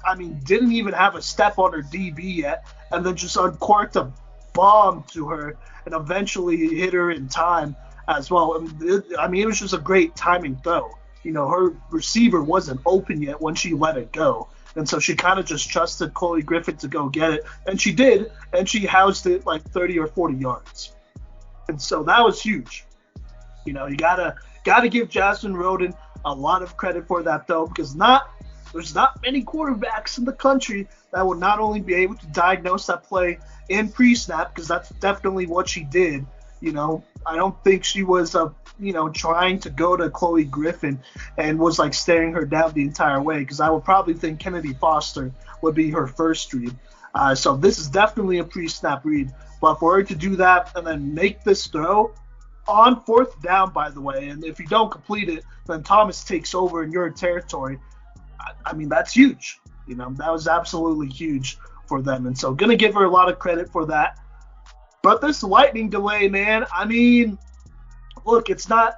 I mean, didn't even have a step on her DB yet, and then just uncorked a bomb to her and eventually hit her in time as well. It was just a great timing throw. You know, her receiver wasn't open yet when she let it go. And so she kind of just trusted Chloe Griffin to go get it. And she did, and she housed it like 30 or 40 yards. And so that was huge. You know, you gotta give Jasmine Roden a lot of credit for that, though, because there's not many quarterbacks in the country that would not only be able to diagnose that play in pre-snap, because that's definitely what she did. You know, I don't think she was, trying to go to Chloe Griffin and was like staring her down the entire way, because I would probably think Kennedy Foster would be her first read. So this is definitely a pre-snap read. But for her to do that and then make this throw on 4th down, by the way, and if you don't complete it, then Thomas takes over in your territory. I mean, that's huge. You know, that was absolutely huge for them. And so going to give her a lot of credit for that. But this lightning delay, man, I mean, look, it's not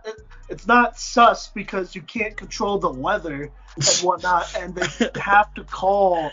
sus because you can't control the weather and whatnot, and they have to call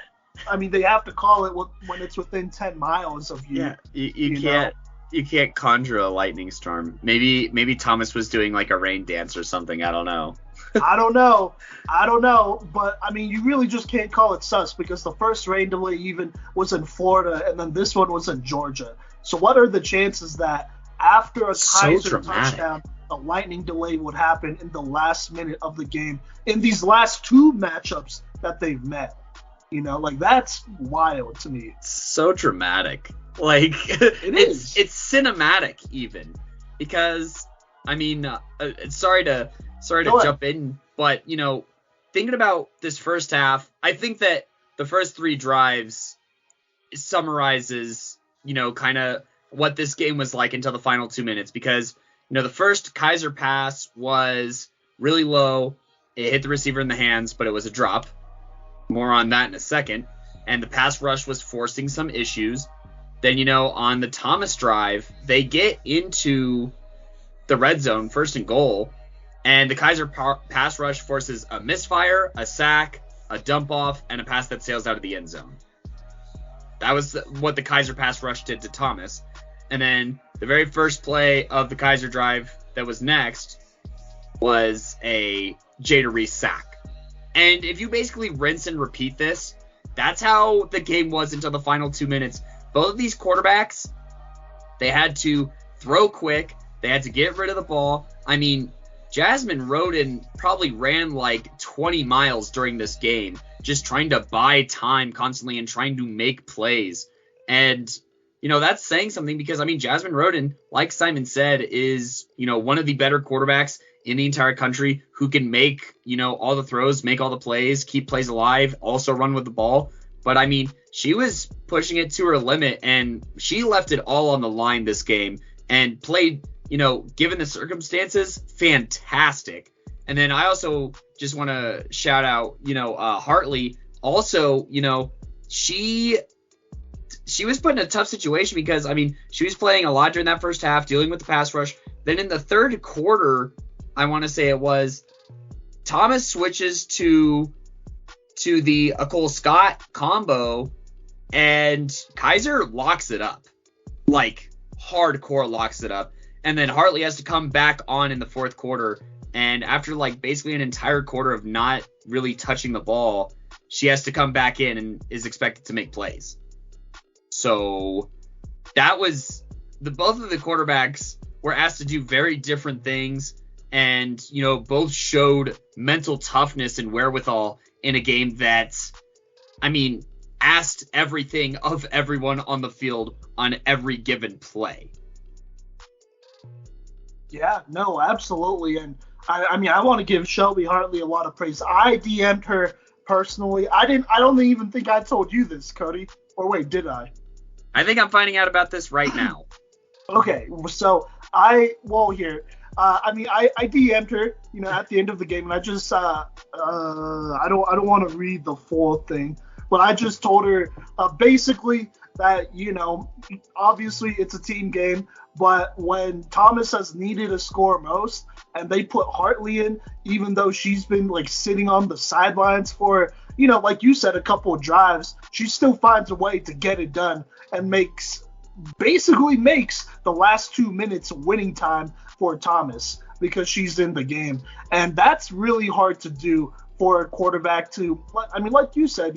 it when it's within 10 miles of you. Yeah, you can't conjure a lightning storm. Maybe Thomas was doing like a rain dance or something. I don't know. I don't know, but I mean, you really just can't call it sus because the first rain delay even was in Florida, and then this one was in Georgia. So what are the chances that after a Keiser touchdown, a lightning delay would happen in the last minute of the game in these last two matchups that they've met? You know, like, that's wild to me. So dramatic. Like, it's cinematic even, because I mean, sorry to jump in, but, you know, thinking about this first half, I think that the first 3 drives summarizes, you know, kind of what this game was like until the final 2 minutes, because, you know, the first Keiser pass was really low. It hit the receiver in the hands, but it was a drop. More on that in a second. And the pass rush was forcing some issues. Then, you know, on the Thomas drive, they get into the red zone, 1st and goal, and the Keiser pass rush forces a misfire, a sack, a dump off, and a pass that sails out of the end zone. That was what the Keiser pass rush did to Thomas. And then the very first play of the Keiser drive that was next was a Jada Reese sack. And if you basically rinse and repeat this, that's how the game was until the final 2 minutes. Both of these quarterbacks, they had to throw quick. They had to get rid of the ball. I mean, Jasmine Roden probably ran like 20 miles during this game, just trying to buy time constantly and trying to make plays. And, you know, that's saying something because, I mean, Jasmine Roden, like Simon said, is, you know, one of the better quarterbacks in the entire country who can make, you know, all the throws, make all the plays, keep plays alive, also run with the ball. But, I mean, she was pushing it to her limit, and she left it all on the line this game and played, you know, given the circumstances, fantastic. And then I also just want to shout out, you know, Hartley. Also, you know, she was put in a tough situation because, I mean, she was playing a lot during that first half, dealing with the pass rush. Then in the third quarter, I want to say it was, Thomas switches to the Cole Scott combo, and Keiser locks it up. Like, hardcore locks it up. And then Hartley has to come back on in the fourth quarter. And after, like, basically an entire quarter of not really touching the ball, she has to come back in and is expected to make plays. So that was both of the quarterbacks were asked to do very different things. And, you know, both showed mental toughness and wherewithal in a game that, I mean, asked everything of everyone on the field on every given play. Yeah, no, absolutely. And I mean, I want to give Shelby Hartley a lot of praise. I DM'd her personally. I don't even think I told you this, Cody. Or wait, did I? I think I'm finding out about this right now. Okay, so here. I mean, I DM'd her, at the end of the game, and I just I don't want to read the full thing, but I just told her basically that obviously it's a team game, but when Thomas has needed a score most, and they put Hartley in, even though she's been like sitting on the sidelines for like you said, a couple of drives, she still finds a way to get it done and basically makes the last 2 minutes winning time for Thomas because she's in the game. And that's really hard to do for a quarterback to, I mean, like you said,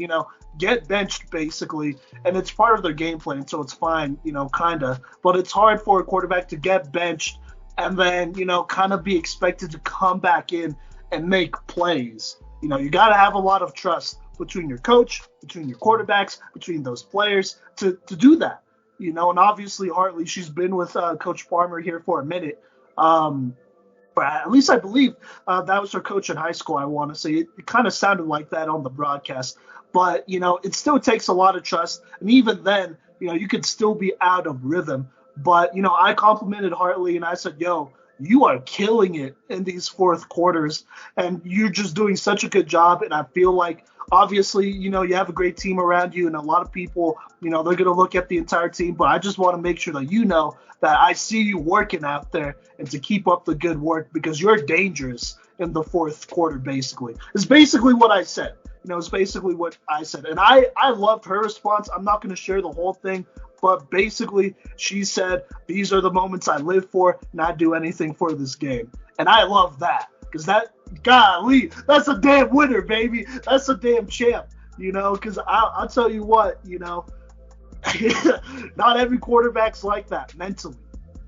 get benched basically, and it's part of their game plan, so it's fine, kind of. But it's hard for a quarterback to get benched and then, kind of be expected to come back in and make plays. You got to have a lot of trust between your coach, between your quarterbacks, between those players to do that. And obviously Hartley, she's been with Coach Farmer here for a minute. But at least I believe that was her coach in high school, I want to say. It kind of sounded like that on the broadcast. But, it still takes a lot of trust. And even then, you could still be out of rhythm. But, I complimented Hartley and I said, yo, you are killing it in these fourth quarters. And you're just doing such a good job. And I feel like, obviously, you have a great team around you, and a lot of people, they're going to look at the entire team. But I just want to make sure that that I see you working out there and to keep up the good work because you're dangerous in the fourth quarter, basically. It's basically what I said. It's basically what I said. And I loved her response. I'm not going to share the whole thing, but basically she said, these are the moments I live for, not do anything for this game. And I love that. Because golly, that's a damn winner, baby. That's a damn champ, because I'll tell you what, not every quarterback's like that mentally.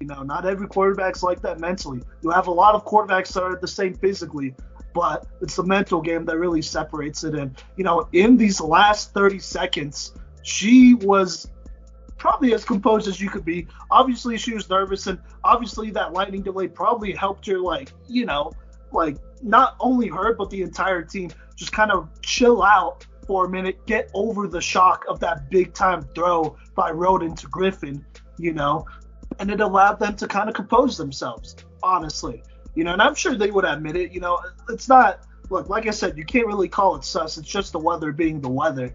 Not every quarterback's like that mentally. You have a lot of quarterbacks that are the same physically, but it's the mental game that really separates it. And, in these last 30 seconds, she was probably as composed as you could be. Obviously, she was nervous, and obviously that lightning delay probably helped her, like not only her, but the entire team just kind of chill out for a minute, get over the shock of that big time throw by Roden to Griffin, and it allowed them to kind of compose themselves, honestly, and I'm sure they would admit it, it's not, look, like I said, you can't really call it sus. It's just the weather being the weather,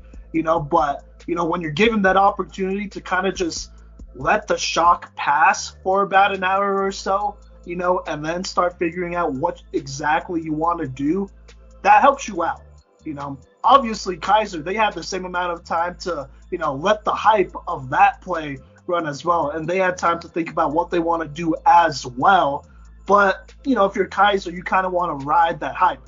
but, when you're given that opportunity to kind of just let the shock pass for about an hour or so, and then start figuring out what exactly you want to do, that helps you out. Obviously Keiser, they had the same amount of time to, let the hype of that play run as well. And they had time to think about what they want to do as well. But, if you're Keiser, you kind of want to ride that hype,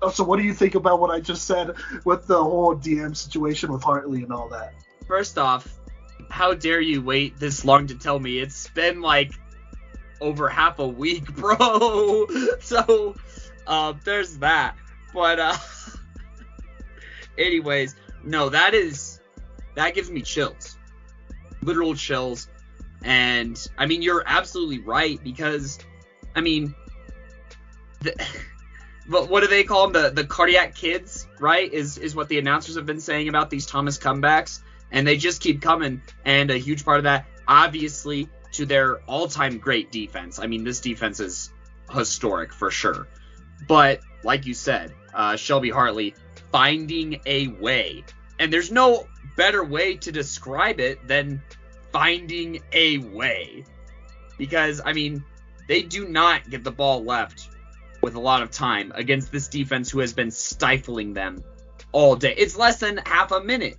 Oh, so what do you think about what I just said with the whole DM situation with Hartley and all that? First off, how dare you wait this long to tell me? It's been like over half a week, bro. So there's that. But anyways, no, that gives me chills. Literal chills. And I mean, you're absolutely right, because I mean, but what do they call them? The cardiac kids, right? Is what the announcers have been saying about these Thomas comebacks. And they just keep coming. And a huge part of that, obviously, to their all-time great defense. I mean, this defense is historic for sure. But like you said, Shelby Hartley finding a way. And there's no better way to describe it than finding a way. Because, I mean, they do not get the ball left with a lot of time against this defense who has been stifling them all day. It's less than half a minute.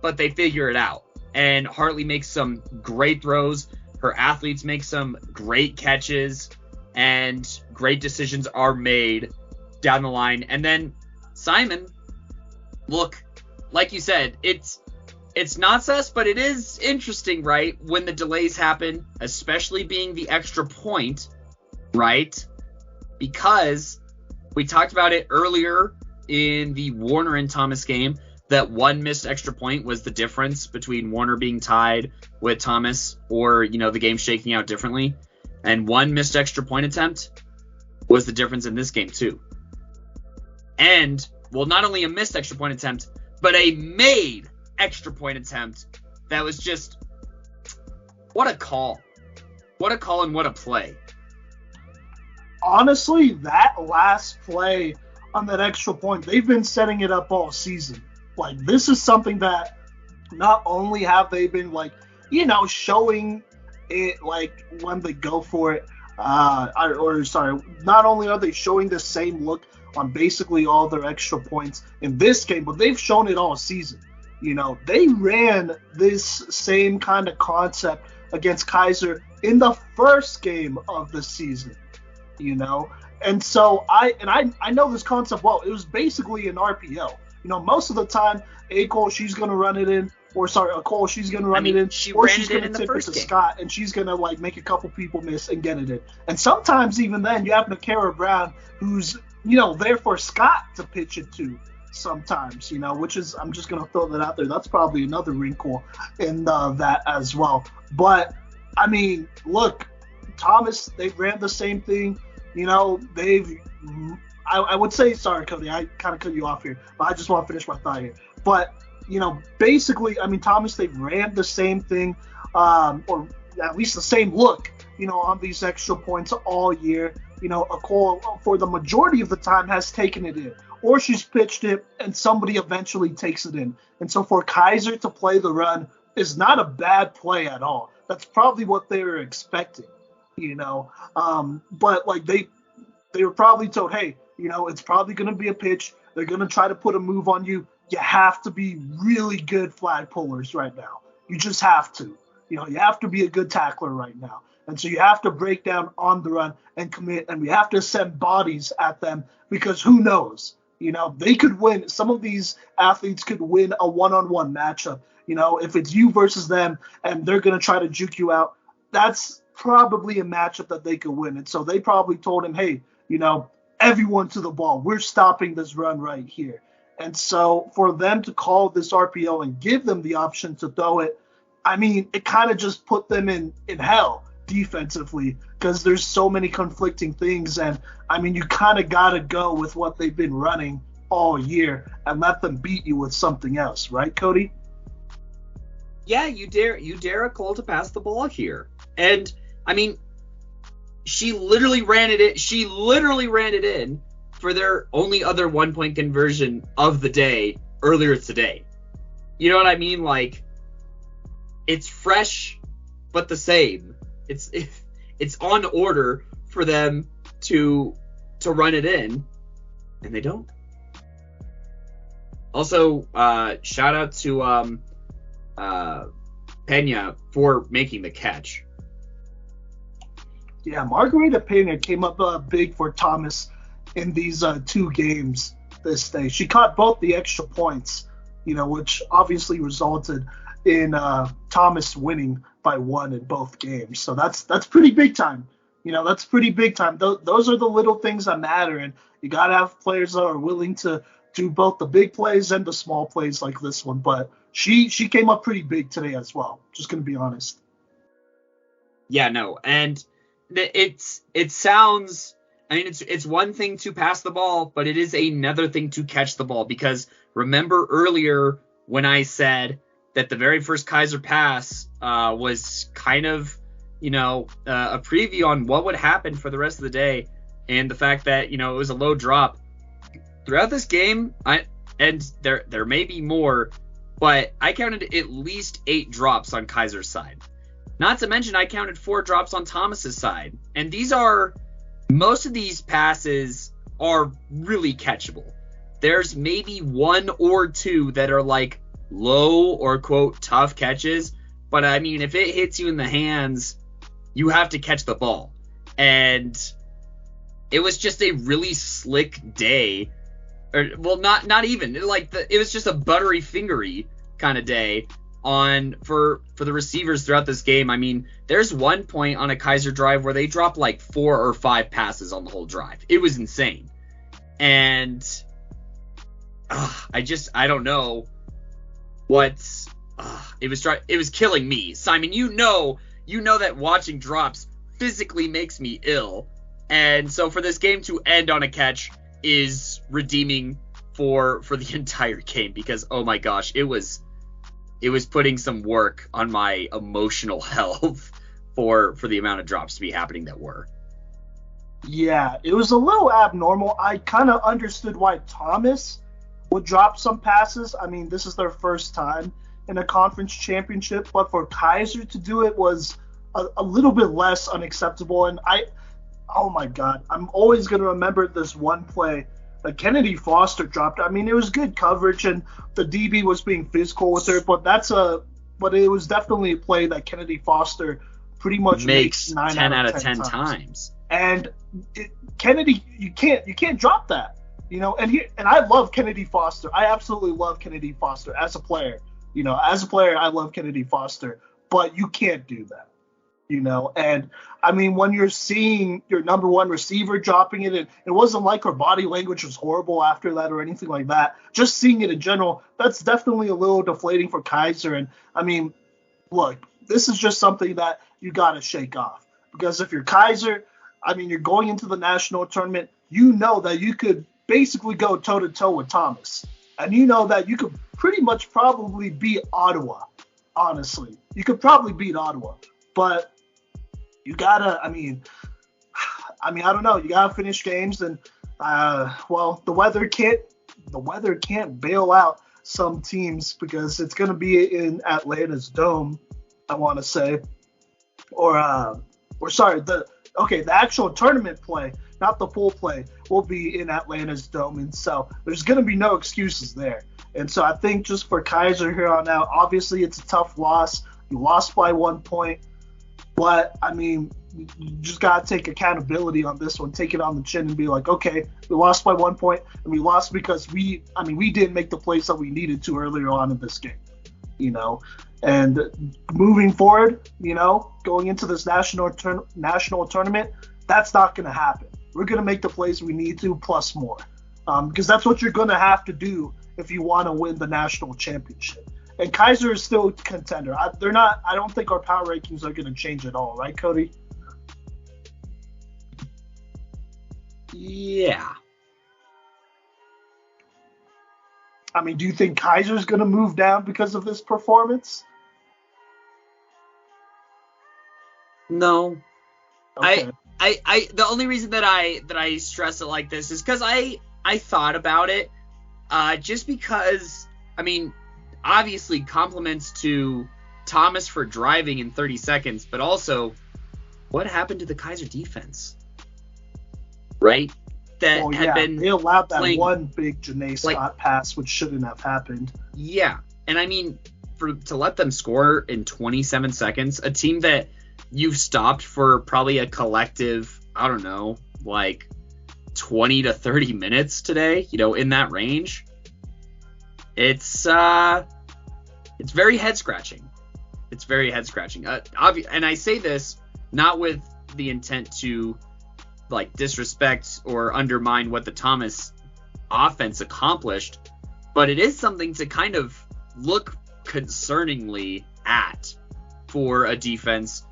But they figure it out. And Hartley makes some great throws. Her athletes make some great catches. And great decisions are made down the line. And then Simon, look, like you said, it's not sus, but it is interesting, right? When the delays happen, especially being the extra point, right? Because we talked about it earlier in the Warner and Thomas game that one missed extra point was the difference between Warner being tied with Thomas or, the game shaking out differently. And one missed extra point attempt was the difference in this game too. And, well, not only a missed extra point attempt, but a made extra point attempt that was just, what a call. What a call and what a play. Honestly, that last play on that extra point, they've been setting it up all season. Like, this is something that not only have they been, showing it, like, when they go for it, not only are they showing the same look on basically all their extra points in this game, but they've shown it all season. They ran this same kind of concept against Keiser in the first game of the season, And so I know this concept well. It was basically an RPO. Most of the time, a Cole, she's going to run it in, or a Cole, she's going to run it in, or she's going to tip it to Scott, and she's going to make a couple people miss and get it in. And sometimes even then, you have Nakara Brown, who's there for Scott to pitch it to. Sometimes, which is, I'm just going to throw that out there. That's probably another wrinkle in that as well. But, I mean, look, Thomas, they ran the same thing. I would say, sorry, Cody, I kind of cut you off here, but I just want to finish my thought here. But, basically, I mean, Thomas, they ran the same thing, or at least the same look, on these extra points all year. A Cole, for the majority of the time, has taken it in. Or she's pitched it, and somebody eventually takes it in. And so for Keiser to play the run is not a bad play at all. That's probably what they were expecting, But, they were probably told, hey, it's probably going to be a pitch. They're going to try to put a move on you. You have to be really good flag pullers right now. You just have to. You have to be a good tackler right now. And so you have to break down on the run and commit, and we have to send bodies at them because who knows? They could win. Some of these athletes could win a one-on-one matchup. If it's you versus them and they're going to try to juke you out, that's probably a matchup that they could win. And so they probably told him, hey, everyone to the ball. We're stopping this run right here. And so for them to call this RPO and give them the option to throw it, I mean, it kind of just put them in hell defensively because there's so many conflicting things. And, I mean, you kind of got to go with what they've been running all year and let them beat you with something else. Right, Cody? Yeah, you dare a Cole to pass the ball here. And, I mean, she literally ran it in for their only other 1-point conversion of the day earlier today. You know what I mean? It's fresh, but the same. It's on order for them to run it in, and they don't. Also, shout out to Pena for making the catch. Yeah, Margarita Pena came up big for Thomas in these 2 games this day. She caught both the extra points, which obviously resulted in Thomas winning by 1 in both games. So that's pretty big time. That's pretty big time. Those are the little things that matter, and you got to have players that are willing to do both the big plays and the small plays like this one. But she came up pretty big today as well, just going to be honest. Yeah, no, and it sounds, I mean, it's one thing to pass the ball, but it is another thing to catch the ball, because remember earlier when I said that the very first Keiser pass was kind of, a preview on what would happen for the rest of the day, and the fact that, it was a low drop. Throughout this game, and there may be more, but I counted at least 8 drops on Keiser's side. Not to mention, I counted 4 drops on Thomas's side. And most of these passes are really catchable. There's maybe 1 or 2 that are low or quote tough catches. But I mean, if it hits you in the hands, you have to catch the ball. And it was just a really slick day. Not even. It was just a buttery fingery kind of day for the receivers throughout this game. I mean, there's one point on a Keiser drive where they dropped 4 or 5 passes on the whole drive. It was insane. And I don't know what's. It was killing me, Simon. You know that watching drops physically makes me ill, and so for this game to end on a catch is redeeming for the entire game, because oh my gosh, it was putting some work on my emotional health for the amount of drops to be happening that were. Yeah, it was a little abnormal. I kind of understood why Thomas would drop some passes. I mean, this is their first time in a conference championship, but for Keiser to do it was a little bit less unacceptable. And oh my God, I'm always going to remember this one play that Kennedy Foster dropped. I mean, it was good coverage and the DB was being physical with her, but it was definitely a play that Kennedy Foster pretty much makes 9 10 out of 10 times. And Kennedy, you can't drop that, and I love Kennedy Foster. I absolutely love Kennedy Foster as a player. As a player, I love Kennedy Foster, but you can't do that. And I mean, when you're seeing your number one receiver dropping it, and it wasn't like her body language was horrible after that or anything like that. Just seeing it in general, that's definitely a little deflating for Keiser. And I mean, look, this is just something that you got to shake off, because if you're Keiser, I mean, you're going into the national tournament, you know that you could basically go toe to toe with Thomas, and you know that you could pretty much probably beat Ottawa. Honestly, you could probably beat Ottawa, but you gotta, I mean, I don't know. You gotta finish games, and the weather can't bail out some teams, because it's gonna be in Atlanta's dome, I want to say, the actual tournament play, not the full play, will be in Atlanta's dome, and so there's gonna be no excuses there. And so I think just for Keiser here on out, obviously it's a tough loss. You lost by 1 point. But, I mean, you just got to take accountability on this one, take it on the chin and be like, okay, we lost by 1 point, and we lost because we didn't make the plays that we needed to earlier on in this game, And moving forward, going into this national tournament, that's not going to happen. We're going to make the plays we need to plus more, because that's what you're going to have to do if you want to win the national championship. And Keiser is still a contender. I don't think our power rankings are going to change at all, right, Kodey? Yeah. I mean, do you think Keiser's going to move down because of this performance? No. Okay. I the only reason that I stress it like this is because I thought about it, just because, I mean, obviously compliments to Thomas for driving in 30 seconds, but also what happened to the Keiser defense? Right? They allowed that one big Janae Scott pass, which shouldn't have happened. Yeah. And I mean, to let them score in 27 seconds, a team that you've stopped for probably a collective, I don't know, 20 to 30 minutes today, in that range. It's very head scratching. It's very head scratching. And I say this not with the intent to disrespect or undermine what the Thomas offense accomplished, but it is something to kind of look concerningly at for a defense.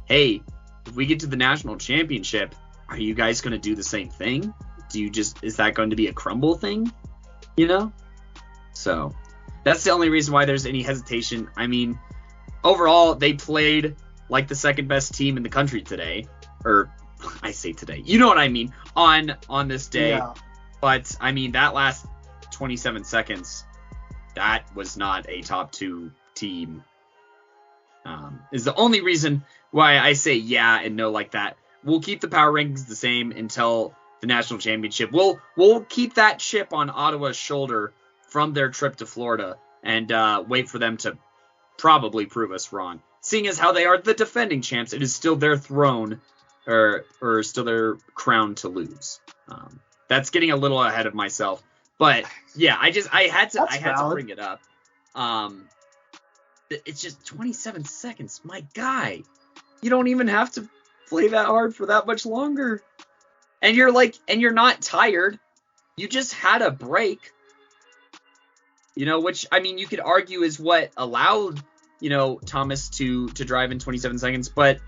Hey, if we get to the national championship, are you guys going to do the same thing? Is that going to be a crumble thing? So that's the only reason why there's any hesitation. I mean, overall, they played like the second best team in the country today. Or I say today, you know what I mean, on this day. Yeah. But I mean, that last 27 seconds, that was not a top 2 team. Is the only reason why I say yeah and no like that. We'll keep the power rankings the same until the national championship. We'll keep that chip on Ottawa's shoulder from their trip to Florida and wait for them to probably prove us wrong. Seeing as how they are the defending champs, it is still their throne or still their crown to lose. That's getting a little ahead of myself, but yeah, I had to bring it up. It's just 27 seconds. My guy, you don't even have to play that hard for that much longer. And you're not tired. You just had a break. which, I mean, you could argue is what allowed, Thomas to drive in 27 seconds. But,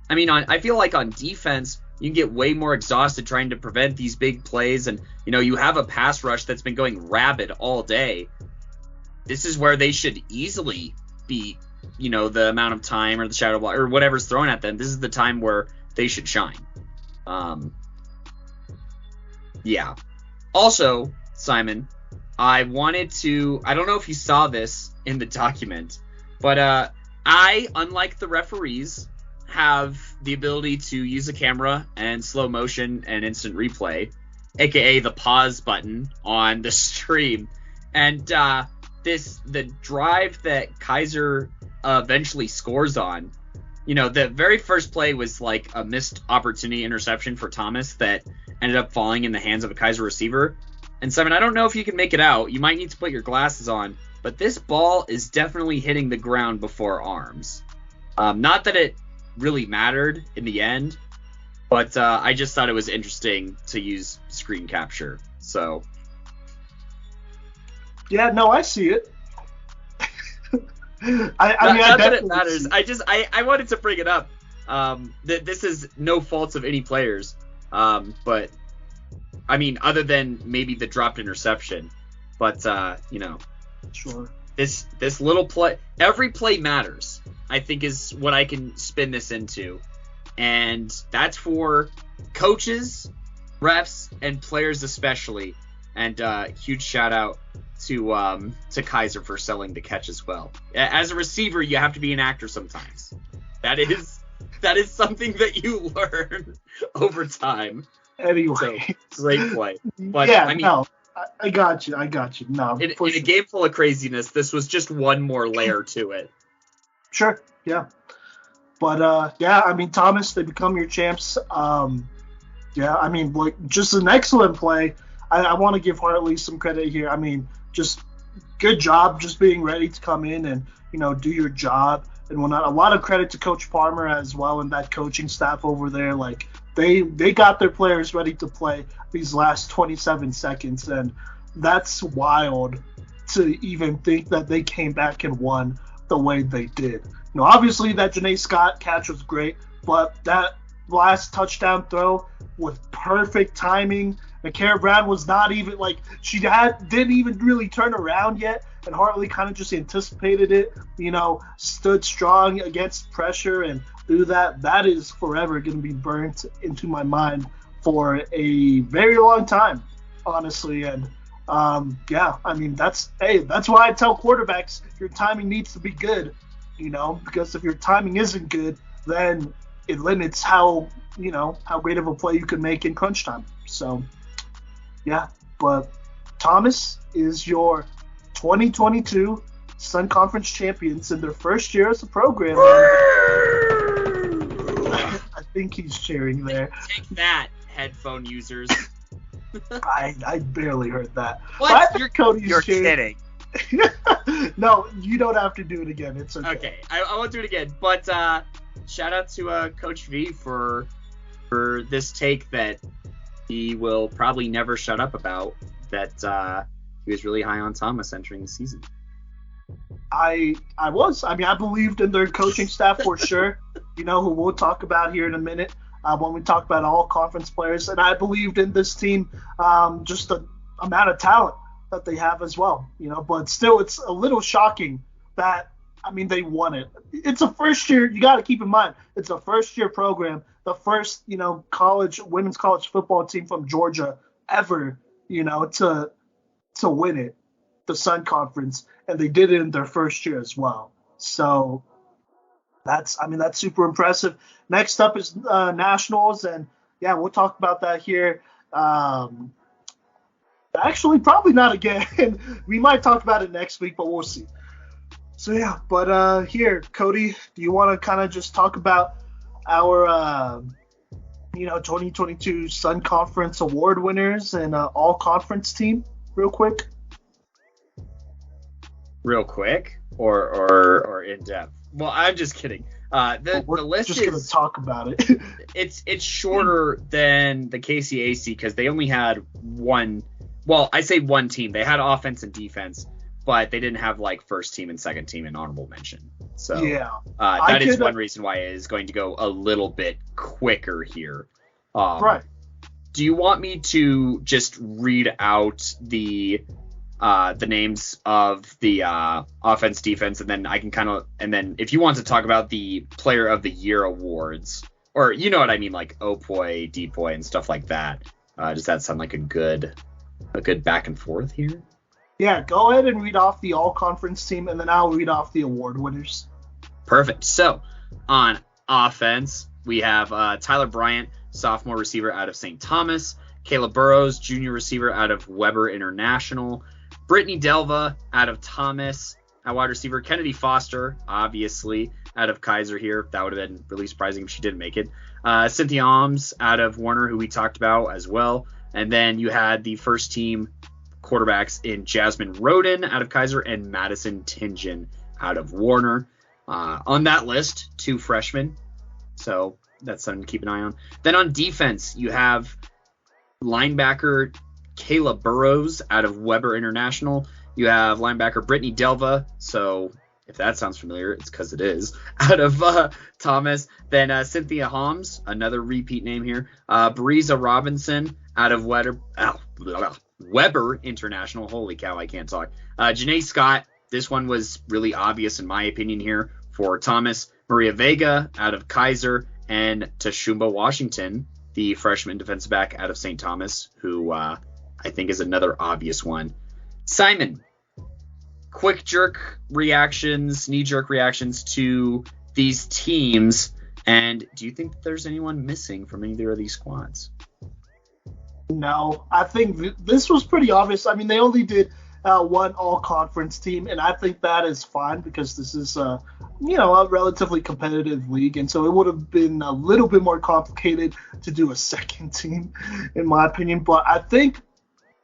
I mean, I feel like on defense, you can get way more exhausted trying to prevent these big plays. And, you have a pass rush that's been going rabid all day. This is where they should easily be, the amount of time or the shadow block or whatever's thrown at them. This is the time where they should shine. Yeah. Also, Simon, I don't know if you saw this in the document, but I, unlike the referees, have the ability to use a camera and slow motion and instant replay, aka the pause button on the stream. And the drive that Keiser eventually scores on, the very first play was like a missed opportunity interception for Thomas that ended up falling in the hands of a Keiser receiver. And Simon, I don't know if you can make it out. You might need to put your glasses on, but this ball is definitely hitting the ground before arms. Not that it really mattered in the end, but I just thought it was interesting to use screen capture. So yeah, no, I see it. Not that it matters. I wanted to bring it up. This is no faults of any players, but I mean, other than maybe the dropped interception, but sure. This little play, every play matters, I think, is what I can spin this into, and that's for coaches, refs, and players especially. And huge shout out to Keiser for selling the catch as well. As a receiver, you have to be an actor sometimes. That is something that you learn over time. Anyway, so, great play. But yeah, I mean, no, I got you. No, in a game full of craziness, this was just one more layer to it. Sure, yeah. But yeah, I mean, Thomas, they become your champs. Yeah, I mean, just an excellent play. I want to give Hartley some credit here. I mean, just good job, just being ready to come in and do your job and whatnot. A lot of credit to Coach Palmer as well and that coaching staff over there. Like they got their players ready to play these last 27 seconds, and that's wild to even think that they came back and won the way they did. Obviously that Janae Scott catch was great, but that last touchdown throw with perfect timing. Nakara Brown was not even didn't even really turn around yet, and Hartley kind of just anticipated it, stood strong against pressure and through that. That is forever going to be burnt into my mind for a very long time, honestly. And yeah, I mean, that's why I tell quarterbacks your timing needs to be good, because if your timing isn't good, then it limits how great of a play you can make in crunch time. So yeah, but Thomas is your 2022 Sun Conference champions in their first year as a program. I think he's cheering there. Take that, headphone users. I barely heard that. What? You're kidding. No, you don't have to do it again. It's okay. Okay, I won't do it again. But shout out to Coach V for this take that he will probably never shut up about, that he was really high on Thomas entering the season. I believed in their coaching staff for sure, who we'll talk about here in a minute when we talk about all conference players. And I believed in this team, just the amount of talent that they have as well, but still it's a little shocking that, they won it. It's a first year. You got to keep in mind, it's a first year program, the first, women's college football team from Georgia ever, to win it, the Sun Conference, and they did it in their first year as well. So that's super impressive. Next up is Nationals, and yeah, we'll talk about that here. Actually, probably not again. We might talk about it next week, but we'll see. So yeah, but here, Kodey, do you want to kind of just talk about our 2022 Sun Conference award winners and all conference team real quick? Real quick or in depth? Well, I'm just kidding. The list just going to talk about it. it's shorter than the KCAC because they only had one. Well, I say one team. They had offense and defense. but they didn't have like first team and second team and honorable mention. So Yeah. that is one reason why it is going to go a little bit quicker here. Right. Do you want me to just read out the names of the offense, defense, and then I can and then if you want to talk about the Player of the Year awards, or you know what I mean, like OPOY, DPOY, and stuff like that. Does that sound like a good back and forth here? Yeah, go ahead and read off the all-conference team, and then I'll read off the award winners. Perfect. So, on offense, we have Tyler Bryant, sophomore receiver out of St. Thomas, Caleb Burrows, junior receiver out of Weber International, Brittany Delva out of Thomas, at wide receiver, Kennedy Foster, obviously, out of Keiser here. That would have been really surprising if she didn't make it. Cynthia Alms out of Warner, who we talked about as well. And then you had the first team quarterbacks in Jasmine Roden out of Keiser and Madison Tingen out of Warner. On that list, 2 freshmen. So that's something to keep an eye on. Then on defense, you have linebacker Kayla Burrows out of Weber International. You have linebacker Brittany Delva. So if that sounds familiar, it's because it is. Out of Thomas. Then Cynthia Holmes, another repeat name here. Bariza Robinson out of Weber International. Holy cow, I can't talk. Janae Scott. This one was really obvious in my opinion here for Thomas. Maria Vega out of Keiser. And Tashumba Washington, the freshman defensive back out of St. Thomas, who I think is another obvious one. Simon, quick jerk reactions, knee-jerk reactions to these teams, and do you think there's anyone missing from either of these squads? No, I think this was pretty obvious. I mean, they only did one all-conference team, and I think that is fine because this is, a relatively competitive league, and so it would have been a little bit more complicated to do a second team, in my opinion. But I think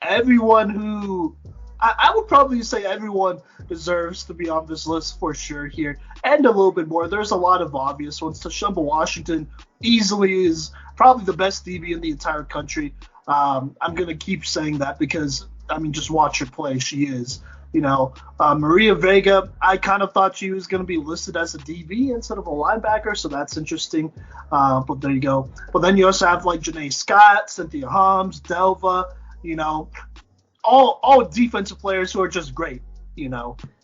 I would probably say everyone deserves to be on this list for sure here, and a little bit more. There's a lot of obvious ones. Tashumba Washington easily is probably the best DB in the entire country. I'm going to keep saying that because, I mean, just watch her play. She is. Maria Vega, I kind of thought she was going to be listed as a DB instead of a linebacker, so that's interesting. But there you go. But then you also have like Janae Scott, Cynthia Holmes, Delva, all defensive players who are just great,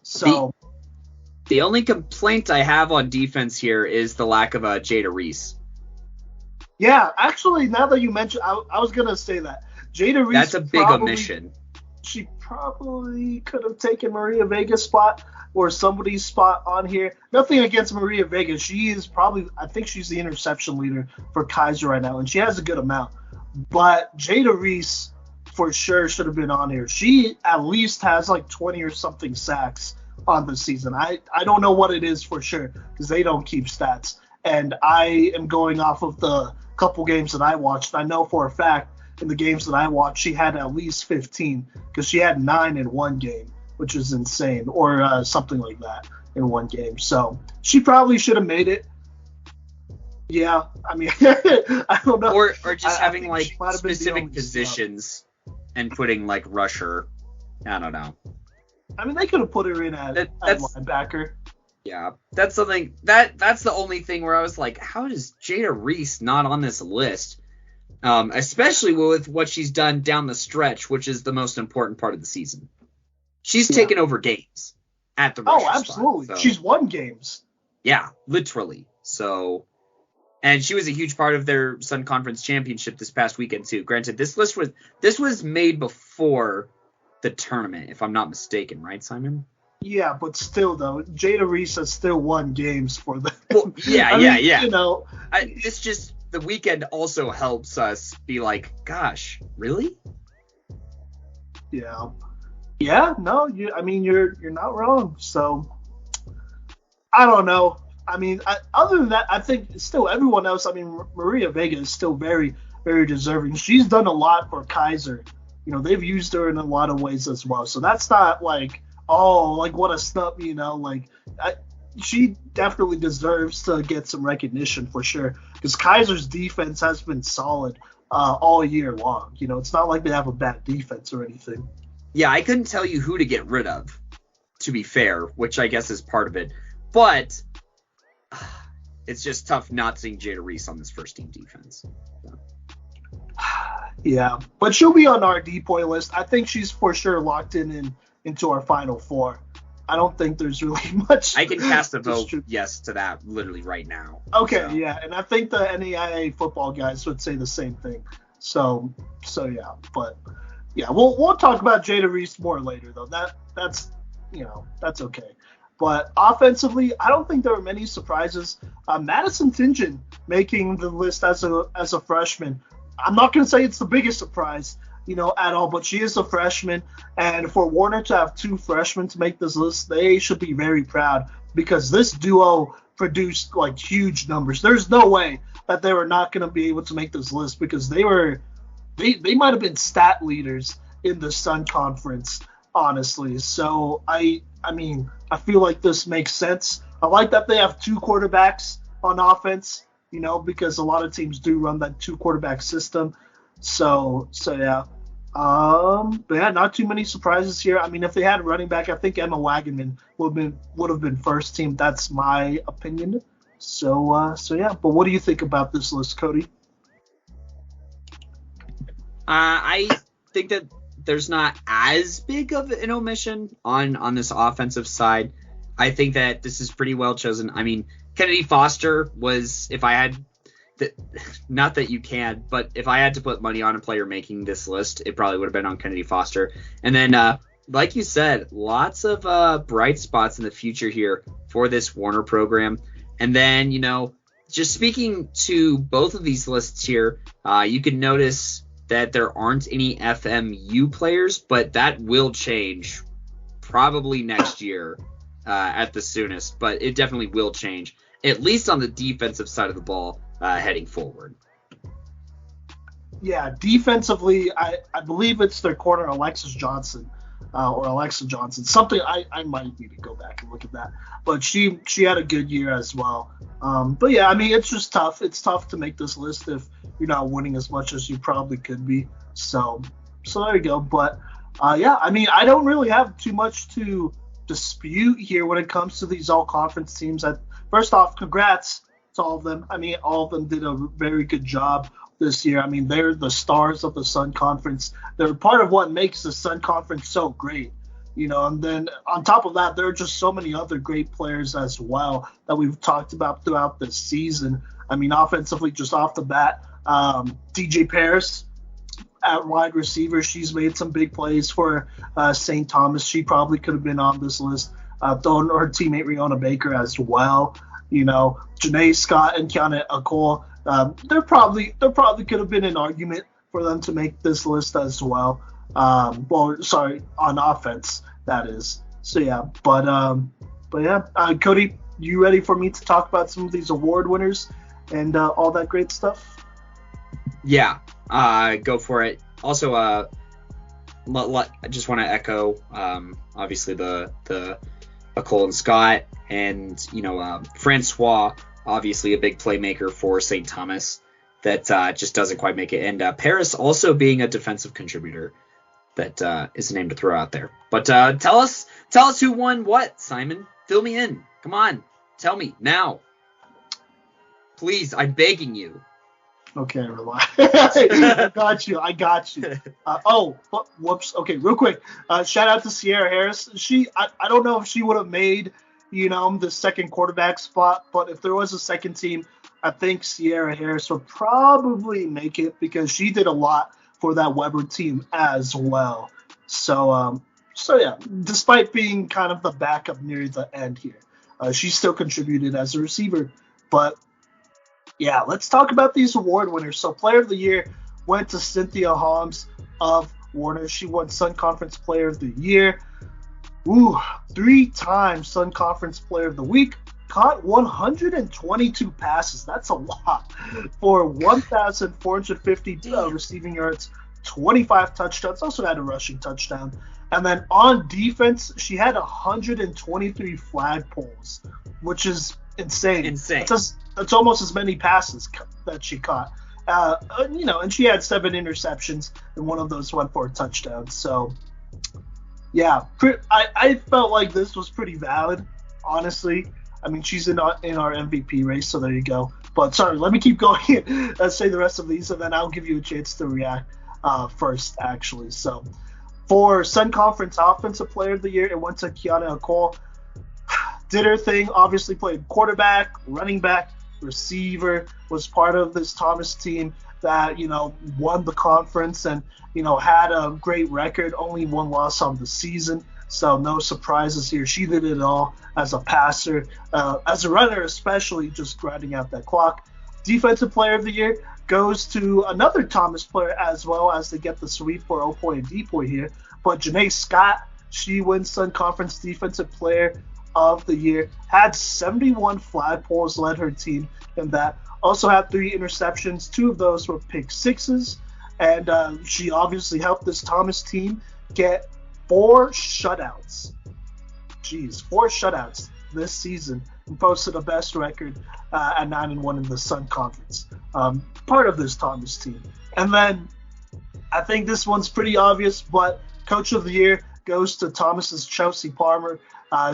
So the only complaint I have on defense here is the lack of Jada Reese. Yeah, actually, now that you mentioned, I was going to say that. Jada Reese, that's a big omission. She probably could have taken Maria Vega's spot or somebody's spot on here. Nothing against Maria Vega. She is I think she's the interception leader for Keiser right now, and she has a good amount. But Jada Reese for sure should have been on here. She at least has like 20 or something sacks on the season. I don't know what it is for sure because they don't keep stats. And I am going off of the couple games that I watched. I know for a fact in the games that I watched, she had at least 15 because she had 9 in one game, which is insane, or something like that in one game. So she probably should have made it. Yeah, I mean, I don't know. Or just having like specific positions and putting like rusher. I don't know. I mean, they could have put her in as linebacker. Yeah, that's something that's the only thing where I was like, how is Jada Reese not on this list? Especially with what she's done down the stretch, which is the most important part of the season. She's taken over games at the rusher absolutely. Spot, so. She's won games. Yeah, literally. So, and she was a huge part of their Sun Conference Championship this past weekend too. Granted, this was made before the tournament, if I'm not mistaken, right, Simon? Yeah, but still though, Jada Reese has still won games for them. Well, yeah. It's just the weekend also helps us be like, gosh, really? Yeah. Yeah, no, you're not wrong. So I don't know. I mean, other than that, I think still everyone else. I mean, Maria Vega is still very, very deserving. She's done a lot for Keiser. They've used her in a lot of ways as well. So that's not like, oh, like what a snub. She definitely deserves to get some recognition for sure because Keiser's defense has been solid all year long. It's not like they have a bad defense or anything. Yeah, I couldn't tell you who to get rid of. to be fair, which I guess is part of it. But it's just tough not seeing Jada Reese on this first team defense. So. Yeah, but she'll be on our D-point list. I think she's for sure locked into our Final Four. I don't think there's really much. I can cast a vote yes to that literally right now. Okay, so. Yeah, and I think the NAIA football guys would say the same thing. So yeah, but yeah, we'll talk about Jada Reese more later though. That's okay. But offensively, I don't think there were many surprises. Madison Tingen making the list as a freshman. I'm not going to say it's the biggest surprise, at all, but she is a freshman. And for Warner to have two freshmen to make this list, they should be very proud because this duo produced like huge numbers. There's no way that they were not going to be able to make this list because they might have been stat leaders in the Sun Conference, honestly. So I feel like this makes sense. I like that they have two quarterbacks on offense, because a lot of teams do run that two quarterback system. So yeah. But yeah, not too many surprises here. I mean, if they had a running back, I think Emma Wagenman would have been first team. That's my opinion. So yeah. But what do you think about this list, Kodey? I think that there's not as big of an omission on this offensive side. I think that this is pretty well chosen. I mean, Kennedy Foster was, if I had, not that you can, but if I had to put money on a player making this list, it probably would have been on Kennedy Foster. And then, like you said, lots of bright spots in the future here for this Warner program. And then, just speaking to both of these lists here, you can notice that there aren't any FMU players, but that will change probably next year at the soonest. But it definitely will change, at least on the defensive side of the ball heading forward. Yeah, defensively, I believe it's their corner, Alexa Johnson. Something I might need to go back and look at that. But she had a good year as well. But yeah, I mean, it's just tough. It's tough to make this list if you're not winning as much as you probably could be. So there you go. But yeah, I mean, I don't really have too much to dispute here when it comes to these all-conference teams. First off, congrats to all of them. I mean, all of them did a very good job this year. I mean, they're the stars of the Sun Conference. They're part of what makes the Sun Conference so great, and then on top of that, there are just so many other great players as well that we've talked about throughout this season. I mean, offensively, just off the bat, DJ Paris at wide receiver, she's made some big plays for St. Thomas. She probably could have been on this list. Her teammate Rihanna Baker as well. Janae Scott and Kiana Akol. There probably could have been an argument for them to make this list as well. On offense, that is. So yeah, but yeah, Kodey, you ready for me to talk about some of these award winners and all that great stuff? Yeah, go for it. Also, I just want to echo, obviously the Akol and Scott, and Francois, obviously a big playmaker for St. Thomas that just doesn't quite make it, and Paris also being a defensive contributor that is a name to throw out there. But tell us who won what, Simon. Fill me in. Come on, tell me now, please. I'm begging you. Okay, relax. I got you. Whoops. Okay, real quick. Shout out to Sierra Harris. I don't know if she would have made, the second quarterback spot, but if there was a second team, I think Sierra Harris would probably make it because she did a lot for that Weber team as well. So yeah, despite being kind of the backup near the end here, she still contributed as a receiver. But yeah, let's talk about these award winners. So Player of the Year went to Cynthia Holmes of Warner. She won Sun Conference Player of the Year. 3-time Sun Conference Player of the Week. Caught 122 passes. That's a lot. For 1,450 receiving yards, 25 touchdowns. Also had a rushing touchdown. And then on defense, she had 123 flag pulls, which is insane. That's almost as many passes that she caught. And she had 7 interceptions, and one of those went for a touchdown. So, Yeah, I felt like this was pretty valid, honestly. I mean, she's in our MVP race, so there you go. But sorry, let me keep going and say the rest of these, and then I'll give you a chance to react first, actually. So, for Sun Conference Offensive Player of the Year, it went to Kiana Akol. Did her thing, obviously played quarterback, running back, receiver, was part of this Thomas team that, won the conference and, had a great record, only one loss on the season. So no surprises here. She did it all as a passer, as a runner especially, just grinding out that clock. Defensive Player of the Year goes to another Thomas player as well, as they get the sweep for Opoy and Depoy here. But Janae Scott, she wins Sun Conference Defensive Player of the Year, had 71 flagpoles, led her team in that. Also had 3 interceptions. 2 of those were pick sixes. And she obviously helped this Thomas team get 4 shutouts. 4 shutouts this season, and posted a best record at 9-1 in the Sun Conference. Part of this Thomas team. And then I think this one's pretty obvious, but Coach of the Year goes to Thomas's Chelsea Palmer.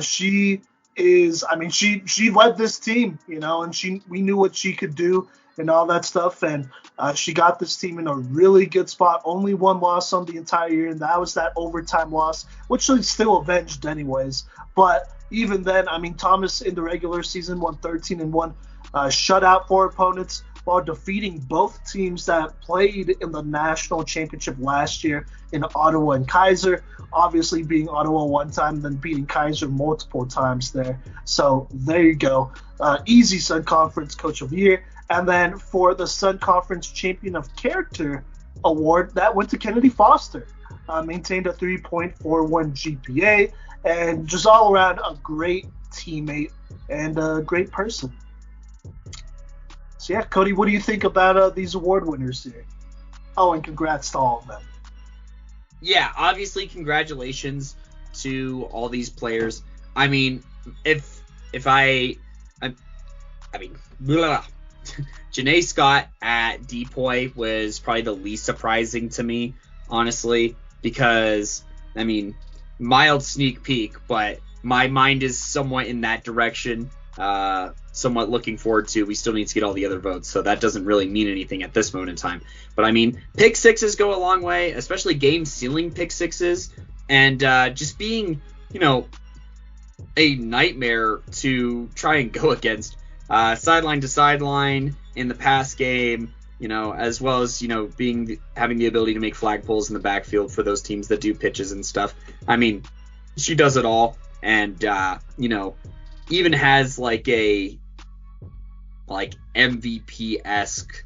She led this team, and we knew what she could do and all that stuff, and she got this team in a really good spot. Only 1 loss on the entire year, and that was that overtime loss, which she still avenged anyways. But even then, Thomas in the regular season won 13-1, shutout 4 opponents, while defeating both teams that played in the national championship last year in Ottawa and Keiser. Obviously beating Ottawa one time, then beating Keiser multiple times there. So there you go. Easy Sun Conference Coach of the Year. And then for the Sun Conference Champion of Character award, that went to Kennedy Foster. Maintained a 3.41 GPA, and just all around a great teammate and a great person. So yeah, Cody, what do you think about these award winners here? Oh, and congrats to all of them. Yeah, obviously, congratulations to all these players. I mean, Janae Scott at Depoy was probably the least surprising to me, honestly, because, mild sneak peek, but my mind is somewhat in that direction, somewhat looking forward to. We still need to get all the other votes, so that doesn't really mean anything at this moment in time. But pick sixes go a long way, especially game sealing pick sixes, and just being, a nightmare to try and go against, sideline to sideline in the pass game, as well as having the ability to make flagpoles in the backfield for those teams that do pitches and stuff. She does it all, and even has a MVP-esque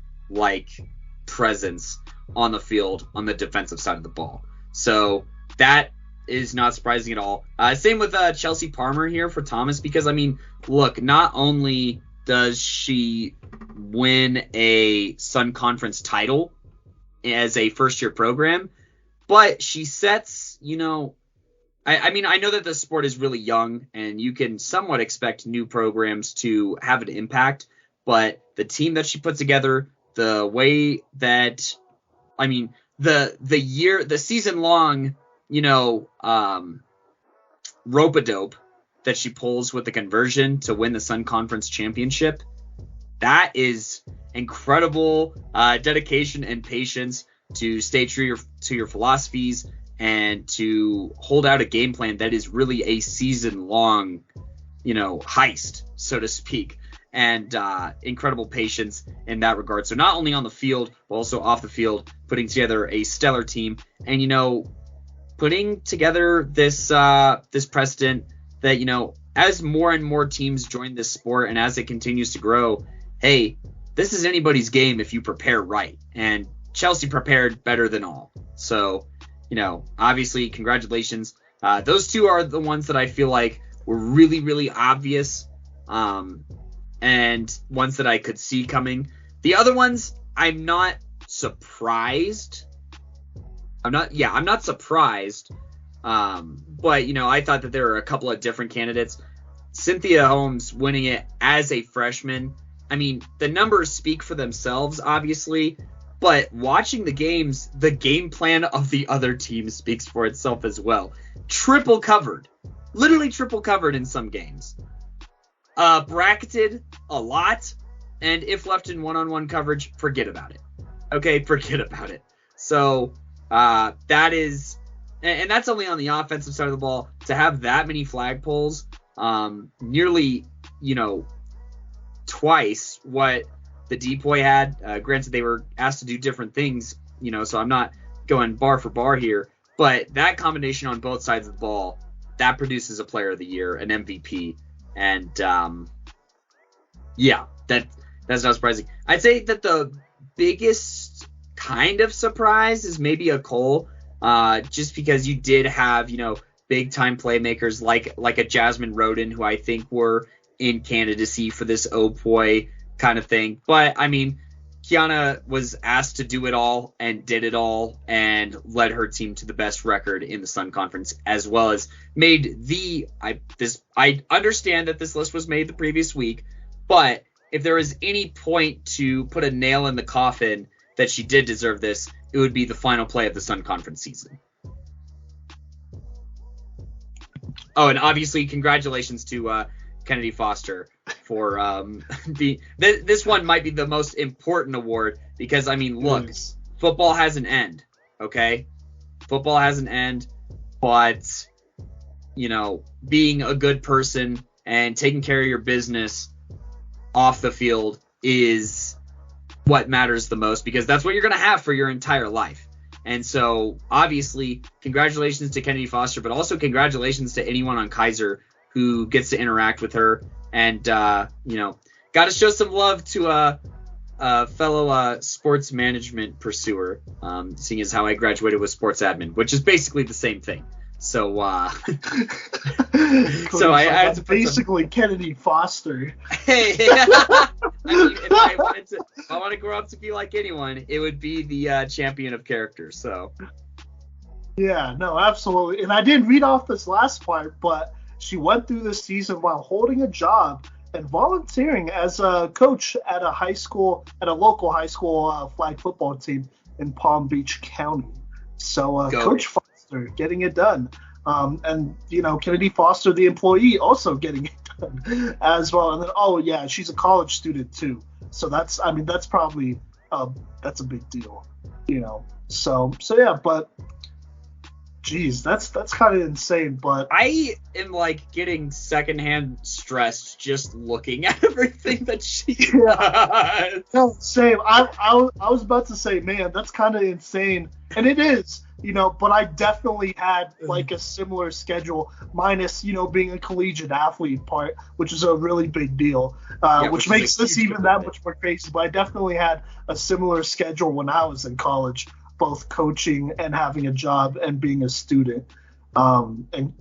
presence on the field on the defensive side of the ball. So that is not surprising at all. Same with Chelsea Palmer here for Thomas, because look, not only does she win a Sun Conference title as a first-year program, but she sets, I know that the sport is really young, and you can somewhat expect new programs to have an impact, but the team that she put together, the way that, the season-long, rope-a-dope that she pulls with the conversion to win the Sun Conference championship, that is incredible dedication and patience to stay true to your philosophies and to hold out a game plan that is really a season-long, heist, so to speak, and incredible patience in that regard. So not only on the field, but also off the field, putting together a stellar team, and, putting together this precedent that, as more and more teams join this sport and as it continues to grow, hey, this is anybody's game if you prepare right. And Chelsea prepared better than all. So, obviously, congratulations. Those two are the ones that I feel like were really, really obvious, and ones that I could see coming. The other ones, I'm not surprised. I'm not surprised. But, I thought that there were a couple of different candidates. Cynthia Holmes winning it as a freshman. The numbers speak for themselves, obviously, But watching the games, the game plan of the other team speaks for itself as well. Triple covered. Literally triple covered in some games. Bracketed a lot. And if left in one-on-one coverage, forget about it. Okay, forget about it. So that is... And that's only on the offensive side of the ball. To have that many flagpoles, nearly, twice what the depoy had. Granted, they were asked to do different things, so I'm not going bar for bar here. But that combination on both sides of the ball, that produces a player of the year, an MVP. And, that's not surprising. I'd say that the biggest kind of surprise is maybe a Cole, just because you did have, big-time playmakers like a Jasmine Roden, who I think were in candidacy for this Opoy kind of thing. But, Kiana was asked to do it all and did it all and led her team to the best record in the Sun Conference, as well as made I understand that this list was made the previous week, but if there was any point to put a nail in the coffin that she did deserve this, it would be the final play of the Sun Conference season. Oh, and obviously congratulations to Kennedy Foster for this one might be the most important award because, look, football has an end, okay? Football has an end, but, being a good person and taking care of your business off the field is what matters the most, because that's what you're going to have for your entire life. And so, obviously, congratulations to Kennedy Foster, but also congratulations to anyone on Keiser who gets to interact with her. And, got to show some love to a fellow sports management pursuer, seeing as how I graduated with sports admin, which is basically the same thing. So, so I had to basically Kennedy Foster. Hey, if I want to grow up to be like anyone, it would be the champion of characters. So, yeah, no, absolutely. And I didn't read off this last part, but she went through this season while holding a job and volunteering as a coach at a local high school flag football team in Palm Beach County. So, Coach Foster getting it done. And, Kennedy Foster, the employee, also getting it done as well. And then, she's a college student too. So that's probably, that's a big deal, So yeah, but geez, that's kind of insane. But I am getting secondhand stressed just looking at everything that she does. No, same. I was about to say, man, that's kind of insane, and it is, But I definitely had a similar schedule, minus being a collegiate athlete part, which is a really big deal, which makes this even that much more crazy. But I definitely had a similar schedule when I was in college, both coaching and having a job and being a student, and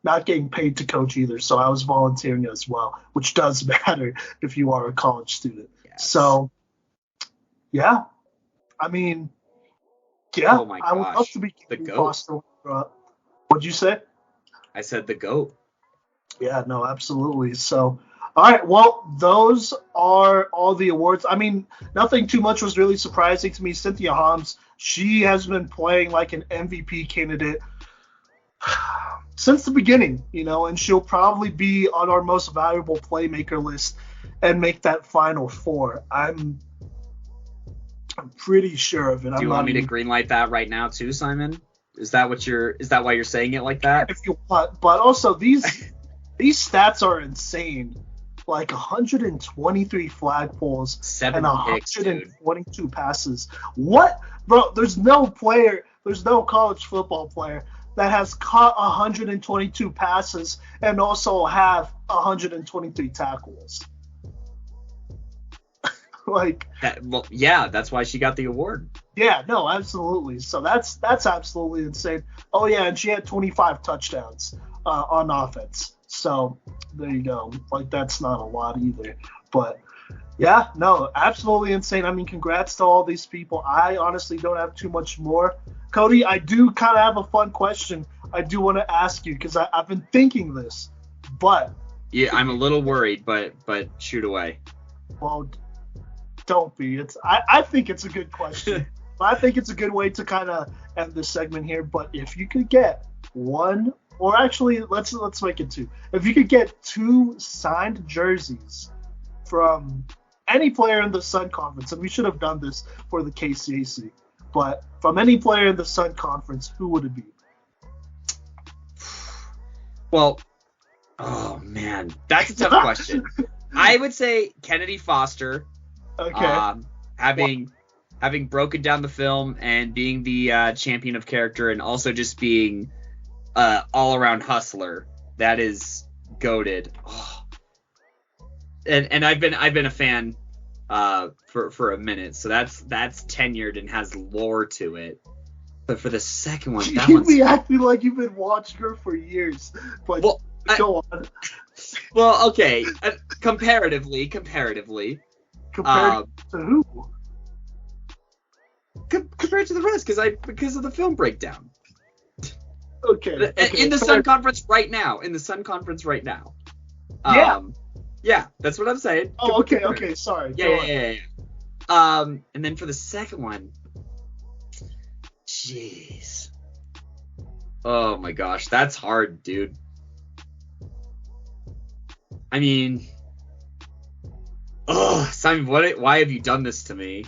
not getting paid to coach either. So I was volunteering as well, which does matter if you are a college student. Yes. So yeah, yeah, oh my gosh. I would love to be the GOAT. Foster. What'd you say? I said the GOAT. Yeah, no, absolutely. So, all right, well, those are all the awards. Nothing too much was really surprising to me. Cynthia Homs, she has been playing like an MVP candidate since the beginning, and she'll probably be on our most valuable playmaker list and make that Final Four. I'm pretty sure of it. Do you want me to greenlight that right now too, Simon? Is that why you're saying it like that? If you want, but also these stats are insane. 123 flagpoles and 122 passes. What, bro? There's no college football player that has caught 122 passes and also have 123 tackles. That's why she got the award. Yeah, no, absolutely. So that's absolutely insane. Oh yeah, and she had 25 touchdowns on offense. So there you go. That's not a lot either. But yeah, no, absolutely insane. Congrats to all these people. I honestly don't have too much more. Kodey, I do kind of have a fun question I do want to ask you, because I've been thinking this, but yeah, I'm a little worried, but shoot away. Well, Don't be. I think it's a good question. I think it's a good way to kind of end this segment here. But if you could get one, or actually, let's make it two. If you could get 2 signed jerseys from any player in the Sun Conference, and we should have done this for the KCAC, but from any player in the Sun Conference, who would it be? Well, oh man, that's a tough question. I would say Kennedy Foster. Okay. Having broken down the film and being the champion of character, and also just being all around hustler, that is goated. Oh. And I've been a fan for a minute, so that's tenured and has lore to it. But for the second one, that one's... You be acting like you've been watching her for years. But well, go on. Well, okay. Comparatively. Compared to who? Compared to the rest, because of the film breakdown. Okay. In the Sun Conference right now. Yeah, that's what I'm saying. Oh, okay, sorry. Yeah. And then for the second one, jeez. Oh my gosh, that's hard, dude. I mean, Simon, why have you done this to me?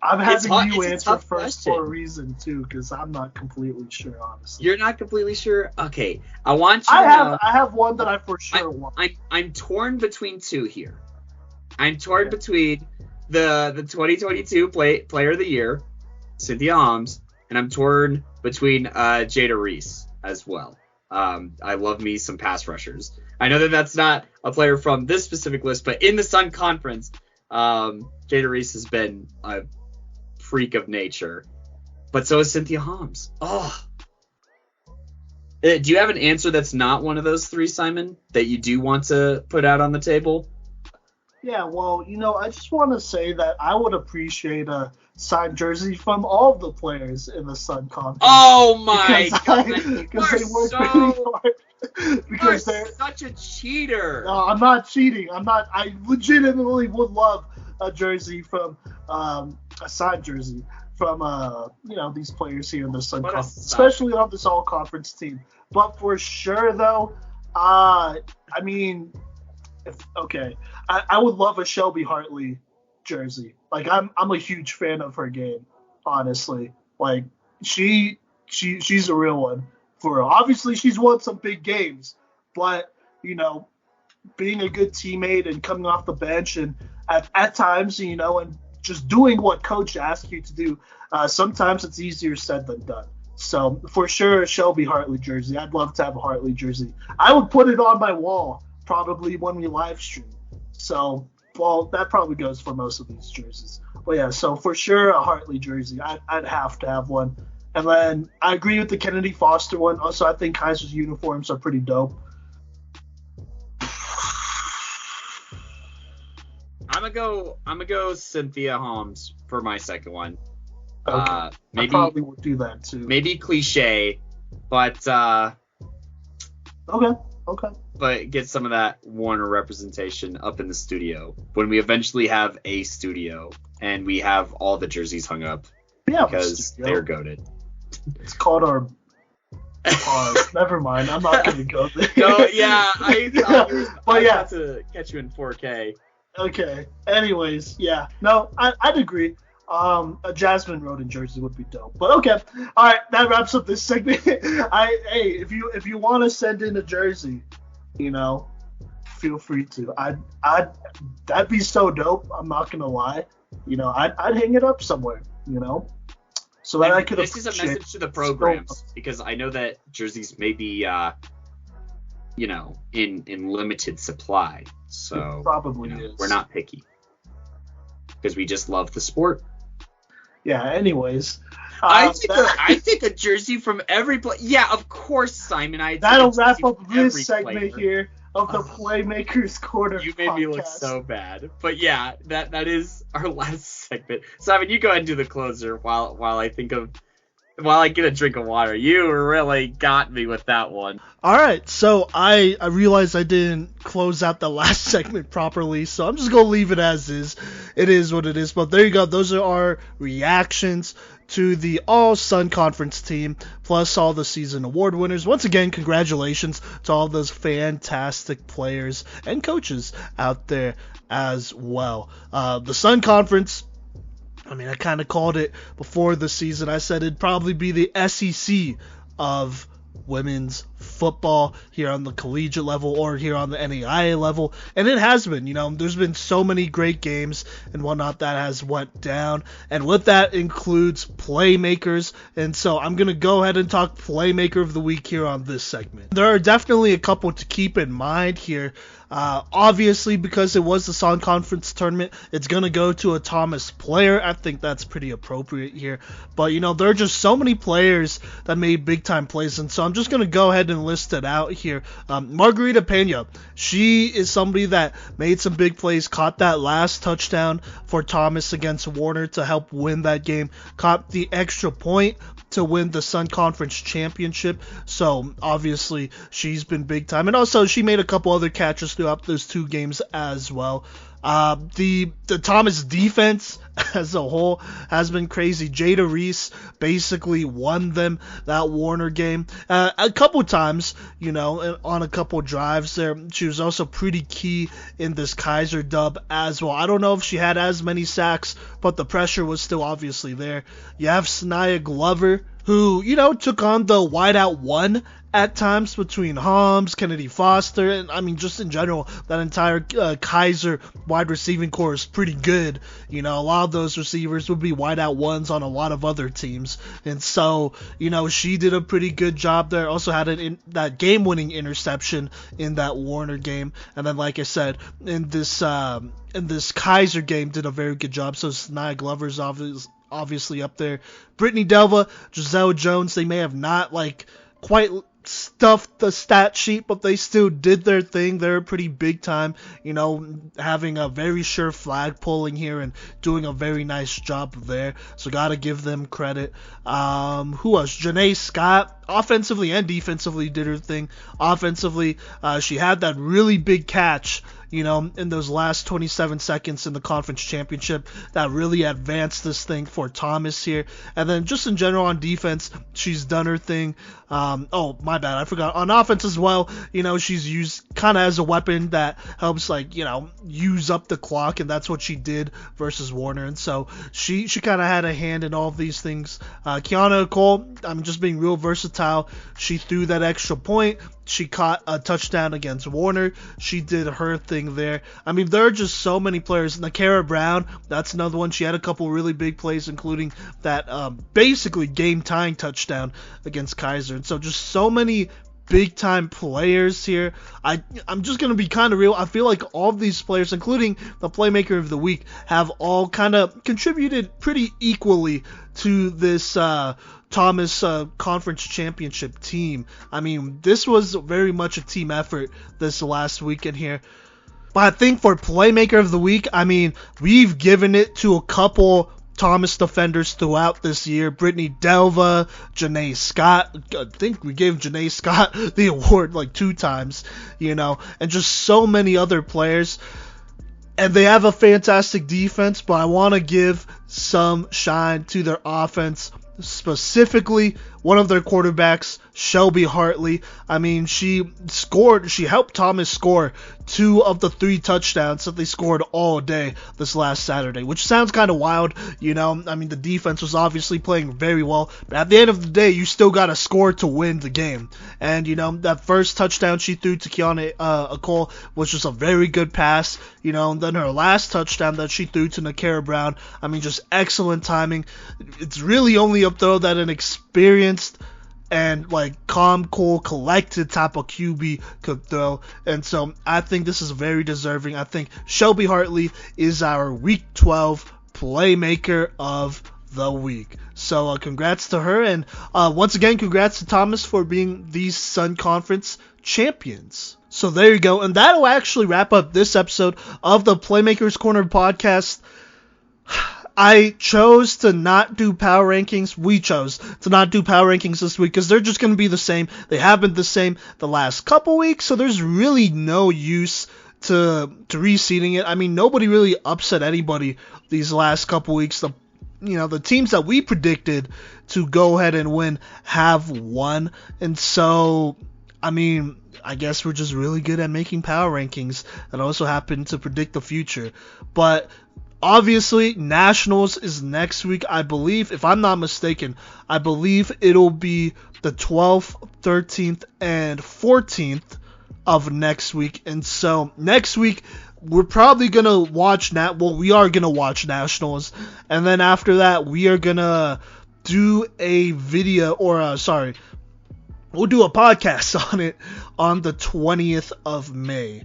I'm having you answer first for a reason too, because I'm not completely sure, honestly. You're not completely sure? Okay, I want you to know. I have one that I for sure want. I'm torn between 2 here. I'm torn between the 2022 Player of the Year, Cynthia Holmes, and I'm torn between Jada Reese as well. I love me some pass rushers. I know that that's not a player from this specific list, but in the Sun Conference, Jada Reese has been a freak of nature, but so is Cynthia Holmes. Oh, do you have an answer that's not one of those 3, Simon, that you do want to put out on the table? Yeah, well, I just want to say that I would appreciate a signed jersey from all of the players in the Sun Conference. Oh my god, because they work really hard. Because they're such a cheater. No, I'm not cheating. I legitimately would love a jersey from a signed jersey from these players here in the Sun Conference, especially on this all conference team. But for sure though, I would love a Shelby Hartley jersey. Like I'm a huge fan of her game, honestly. Like she's a real one. Obviously she's won some big games, but being a good teammate and coming off the bench and at times, and just doing what coach asks you to do, sometimes it's easier said than done. So for sure, a Shelby Hartley jersey. I'd love to have a Hartley jersey. I would put it on my wall probably when we live stream. So, well, that probably goes for most of these jerseys. But yeah, so for sure a Hartley jersey. I'd have to have one. And then I agree with the Kennedy Foster one. Also, I think Keiser's uniforms are pretty dope. I'm gonna go Cynthia Holmes for my second one. Okay. Maybe, I probably would do that too. Maybe cliche, but okay. But get some of that Warner representation up in the studio when we eventually have a studio and we have all the jerseys hung up. Yeah, because they're goated. It's called our. Never mind. I'm not gonna go there. No, yeah, I have to catch you in 4K. Okay. Anyways, yeah. No, I'd agree. A Jasmine Roden jersey would be dope. But okay. All right, that wraps up this segment. If you want to send in a jersey, feel free to. That'd be so dope. I'm not gonna lie. I'd hang it up somewhere. So that I could. This is a message to the programs because I know that jerseys may be, in limited supply. So probably is. We're not picky because we just love the sport. Yeah. Anyways, I think a jersey from every play. Yeah, of course, Simon. That'll wrap up this segment here of the Playmakers Corner. You made me look so bad, but yeah, that is our last segment. Simon, you go ahead and do the closer while I think of while I get a drink of water. You really got me with that one. Alright, so I realized I didn't close out the last segment properly, so I'm just going to leave it as is. It is what it is, but there you go. Those are our reactions to the All-Sun Conference team, plus all the season award winners. Once again, congratulations to all those fantastic players and coaches out there as well. The Sun Conference, I mean, I kind of called it before the season. I said it'd probably be the SEC of women's football here on the collegiate level or here on the NAIA level, and it has been. There's been so many great games and whatnot that has went down, and with that includes Playmakers, and so I'm going to go ahead and talk Playmaker of the Week here on this segment. There are definitely a couple to keep in mind here. Obviously, because it was the Sun Conference tournament, it's going to go to a Thomas player. I think that's pretty appropriate here. But, there are just so many players that made big-time plays, and so I'm just going to go ahead and list it out here. Margarita Pena, she is somebody that made some big plays, caught that last touchdown for Thomas against Warner to help win that game, caught the extra point to win the Sun Conference championship. So obviously she's been big time, and also she made a couple other catches throughout those two games as well. The Thomas defense as a whole has been crazy. Jada Reese basically won them that Warner game a couple times, on a couple drives there. She was also pretty key in this Keiser dub as well. I don't know if she had as many sacks, but the pressure was still obviously there. You have NAIA Glover, who, took on the wideout one at times between Holmes, Kennedy Foster, and I mean, just in general, that entire Keiser wide receiving core is pretty good. A lot of those receivers would be wideout ones on a lot of other teams, and so, she did a pretty good job there. Also had that game-winning interception in that Warner game, and then, like I said, in this Keiser game, did a very good job. So NAIA Glover's obviously up there. Brittany Delva, Giselle Jones, they may have not quite stuffed the stat sheet, but they still did their thing. They're pretty big time, having a very sure flag pulling here and doing a very nice job there. So gotta give them credit. Who else? Janae Scott, offensively and defensively, did her thing. Offensively, she had that really big catch, in those last 27 seconds in the conference championship that really advanced this thing for Thomas here. And then just in general on defense, she's done her thing. Oh, my bad, I forgot. On offense as well, she's used kind of as a weapon that helps, use up the clock, and that's what she did versus Warner. And so she kind of had a hand in all of these things. Kiana Cole, just being real versatile. She threw that extra point. She caught a touchdown against Warner. She did her thing there. There are just so many players. Nakara Brown, that's another one. She had a couple really big plays, including that basically game-tying touchdown against Keiser. And so just so many big-time players here. I'm just going to be kind of real. I feel like all of these players, including the Playmaker of the Week, have all kind of contributed pretty equally to this Thomas Conference Championship team. This was very much a team effort this last weekend here. But I think for Playmaker of the Week, we've given it to a couple Thomas defenders throughout this year. Brittany Delva, Janae Scott. I think we gave Janae Scott the award 2 times, and just so many other players. And they have a fantastic defense, but I want to give some shine to their offense. Specifically, one of their quarterbacks, Shelby Hartley. She helped Thomas score 2 of the 3 touchdowns that they scored all day this last Saturday, which sounds kind of wild, the defense was obviously playing very well, but at the end of the day, you still got to score to win the game. And, that first touchdown she threw to Kiana Cole was just a very good pass, and then her last touchdown that she threw to Nakara Brown, just excellent timing. It's really only a throw that an experienced and calm, cool, collected type of QB could throw. And so I think this is very deserving. I think Shelby Hartley is our Week 12 Playmaker of the Week. So congrats to her, and once again, congrats to Thomas for being the Sun Conference champions. So there you go, and that'll actually wrap up this episode of the Playmakers Corner podcast. I chose to not do power rankings. We chose to not do power rankings this week because they're just going to be the same. They have been the same the last couple weeks, so there's really no use to reseeding it. I mean, nobody really upset anybody these last couple weeks. The teams that we predicted to go ahead and win have won, and so, I mean, I guess we're just really good at making power rankings that also happen to predict the future. But obviously, Nationals is next week, I believe. If I'm not mistaken, I believe it'll be the 12th, 13th, and 14th of next week. And so next week, we're probably going to watch we are going to watch Nationals. And then after that, we are going to do a video, we'll do a podcast on it on the 20th of May.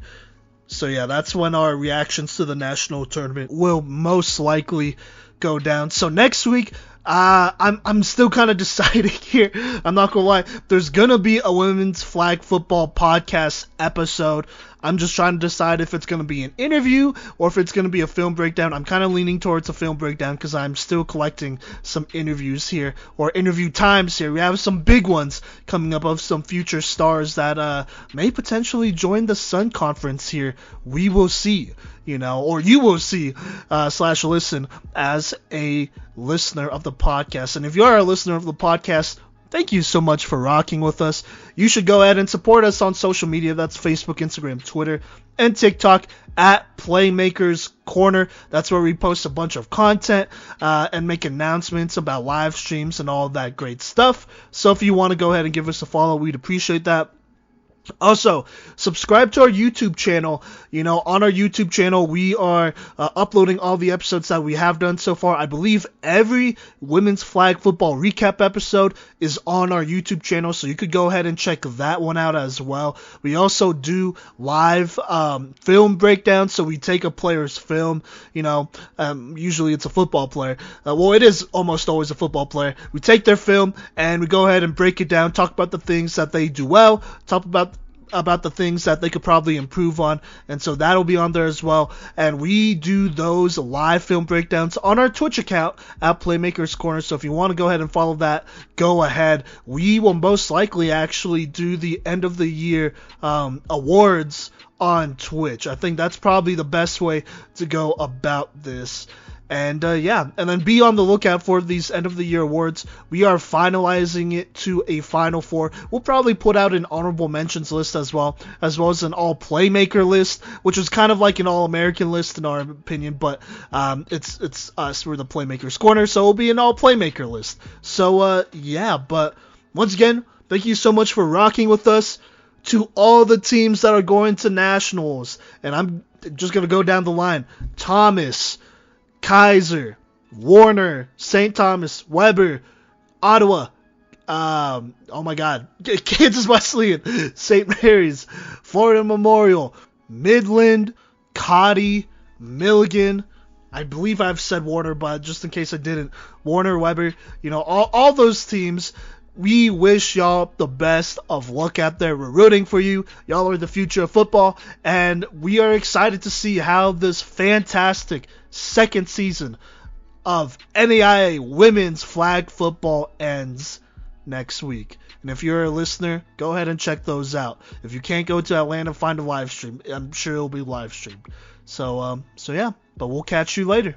So yeah, that's when our reactions to the national tournament will most likely go down. So next week, I'm still kind of deciding here. I'm not gonna lie. There's gonna be a women's flag football podcast episode. I'm just trying to decide if it's gonna be an interview or if it's gonna be a film breakdown. I'm kind of leaning towards a film breakdown because I'm still collecting some interviews here, or interview times here. We have some big ones coming up of some future stars that may potentially join the Sun Conference here. We will see. Or you will see / listen as a listener of the podcast. And if you are a listener of the podcast, thank you so much for rocking with us. You should go ahead and support us on social media. That's Facebook, Instagram, Twitter, and TikTok at Playmakers Corner. That's where we post a bunch of content and make announcements about live streams and all that great stuff. So if you want to go ahead and give us a follow, we'd appreciate that. Also, subscribe to our YouTube channel. On our YouTube channel, we are uploading all the episodes that we have done so far. I believe every women's flag football recap episode is on our YouTube channel, so you could go ahead and check that one out as well. We also do live film breakdowns, so we take a player's film. Usually it's a football player. It is almost always a football player. We take their film and we go ahead and break it down, talk about the things that they do well, talk about the things that they could probably improve on, and so that'll be on there as well. And we do those live film breakdowns on our Twitch account at Playmakers Corner, so if you want to go ahead and follow that, go ahead. We will most likely actually do the end of the year awards on Twitch. I think that's probably the best way to go about this. And and then be on the lookout for these end of the year awards. We are finalizing it to a Final Four. We'll probably put out an honorable mentions list as well as an all Playmaker list, which is kind of like an all American list in our opinion, but it's us. We're the Playmakers Corner, so it'll be an all Playmaker list. So but once again, thank you so much for rocking with us. To all the teams that are going to Nationals, and I'm just gonna go down the line: Thomas, Keiser, Warner, St. Thomas, Weber, Ottawa, Kansas Wesleyan, St. Mary's, Florida Memorial, Midland, Kodey, Milligan. I believe I've said Warner, but just in case I didn't, Warner, Weber, all those teams. We wish y'all the best of luck out there. We're rooting for you. Y'all are the future of football, and we are excited to see how this fantastic second season of NAIA women's flag football ends next week. And if you're a listener, go ahead and check those out. If you can't go to Atlanta, find a live stream. I'm sure it'll be live streamed. So yeah, but we'll catch you later.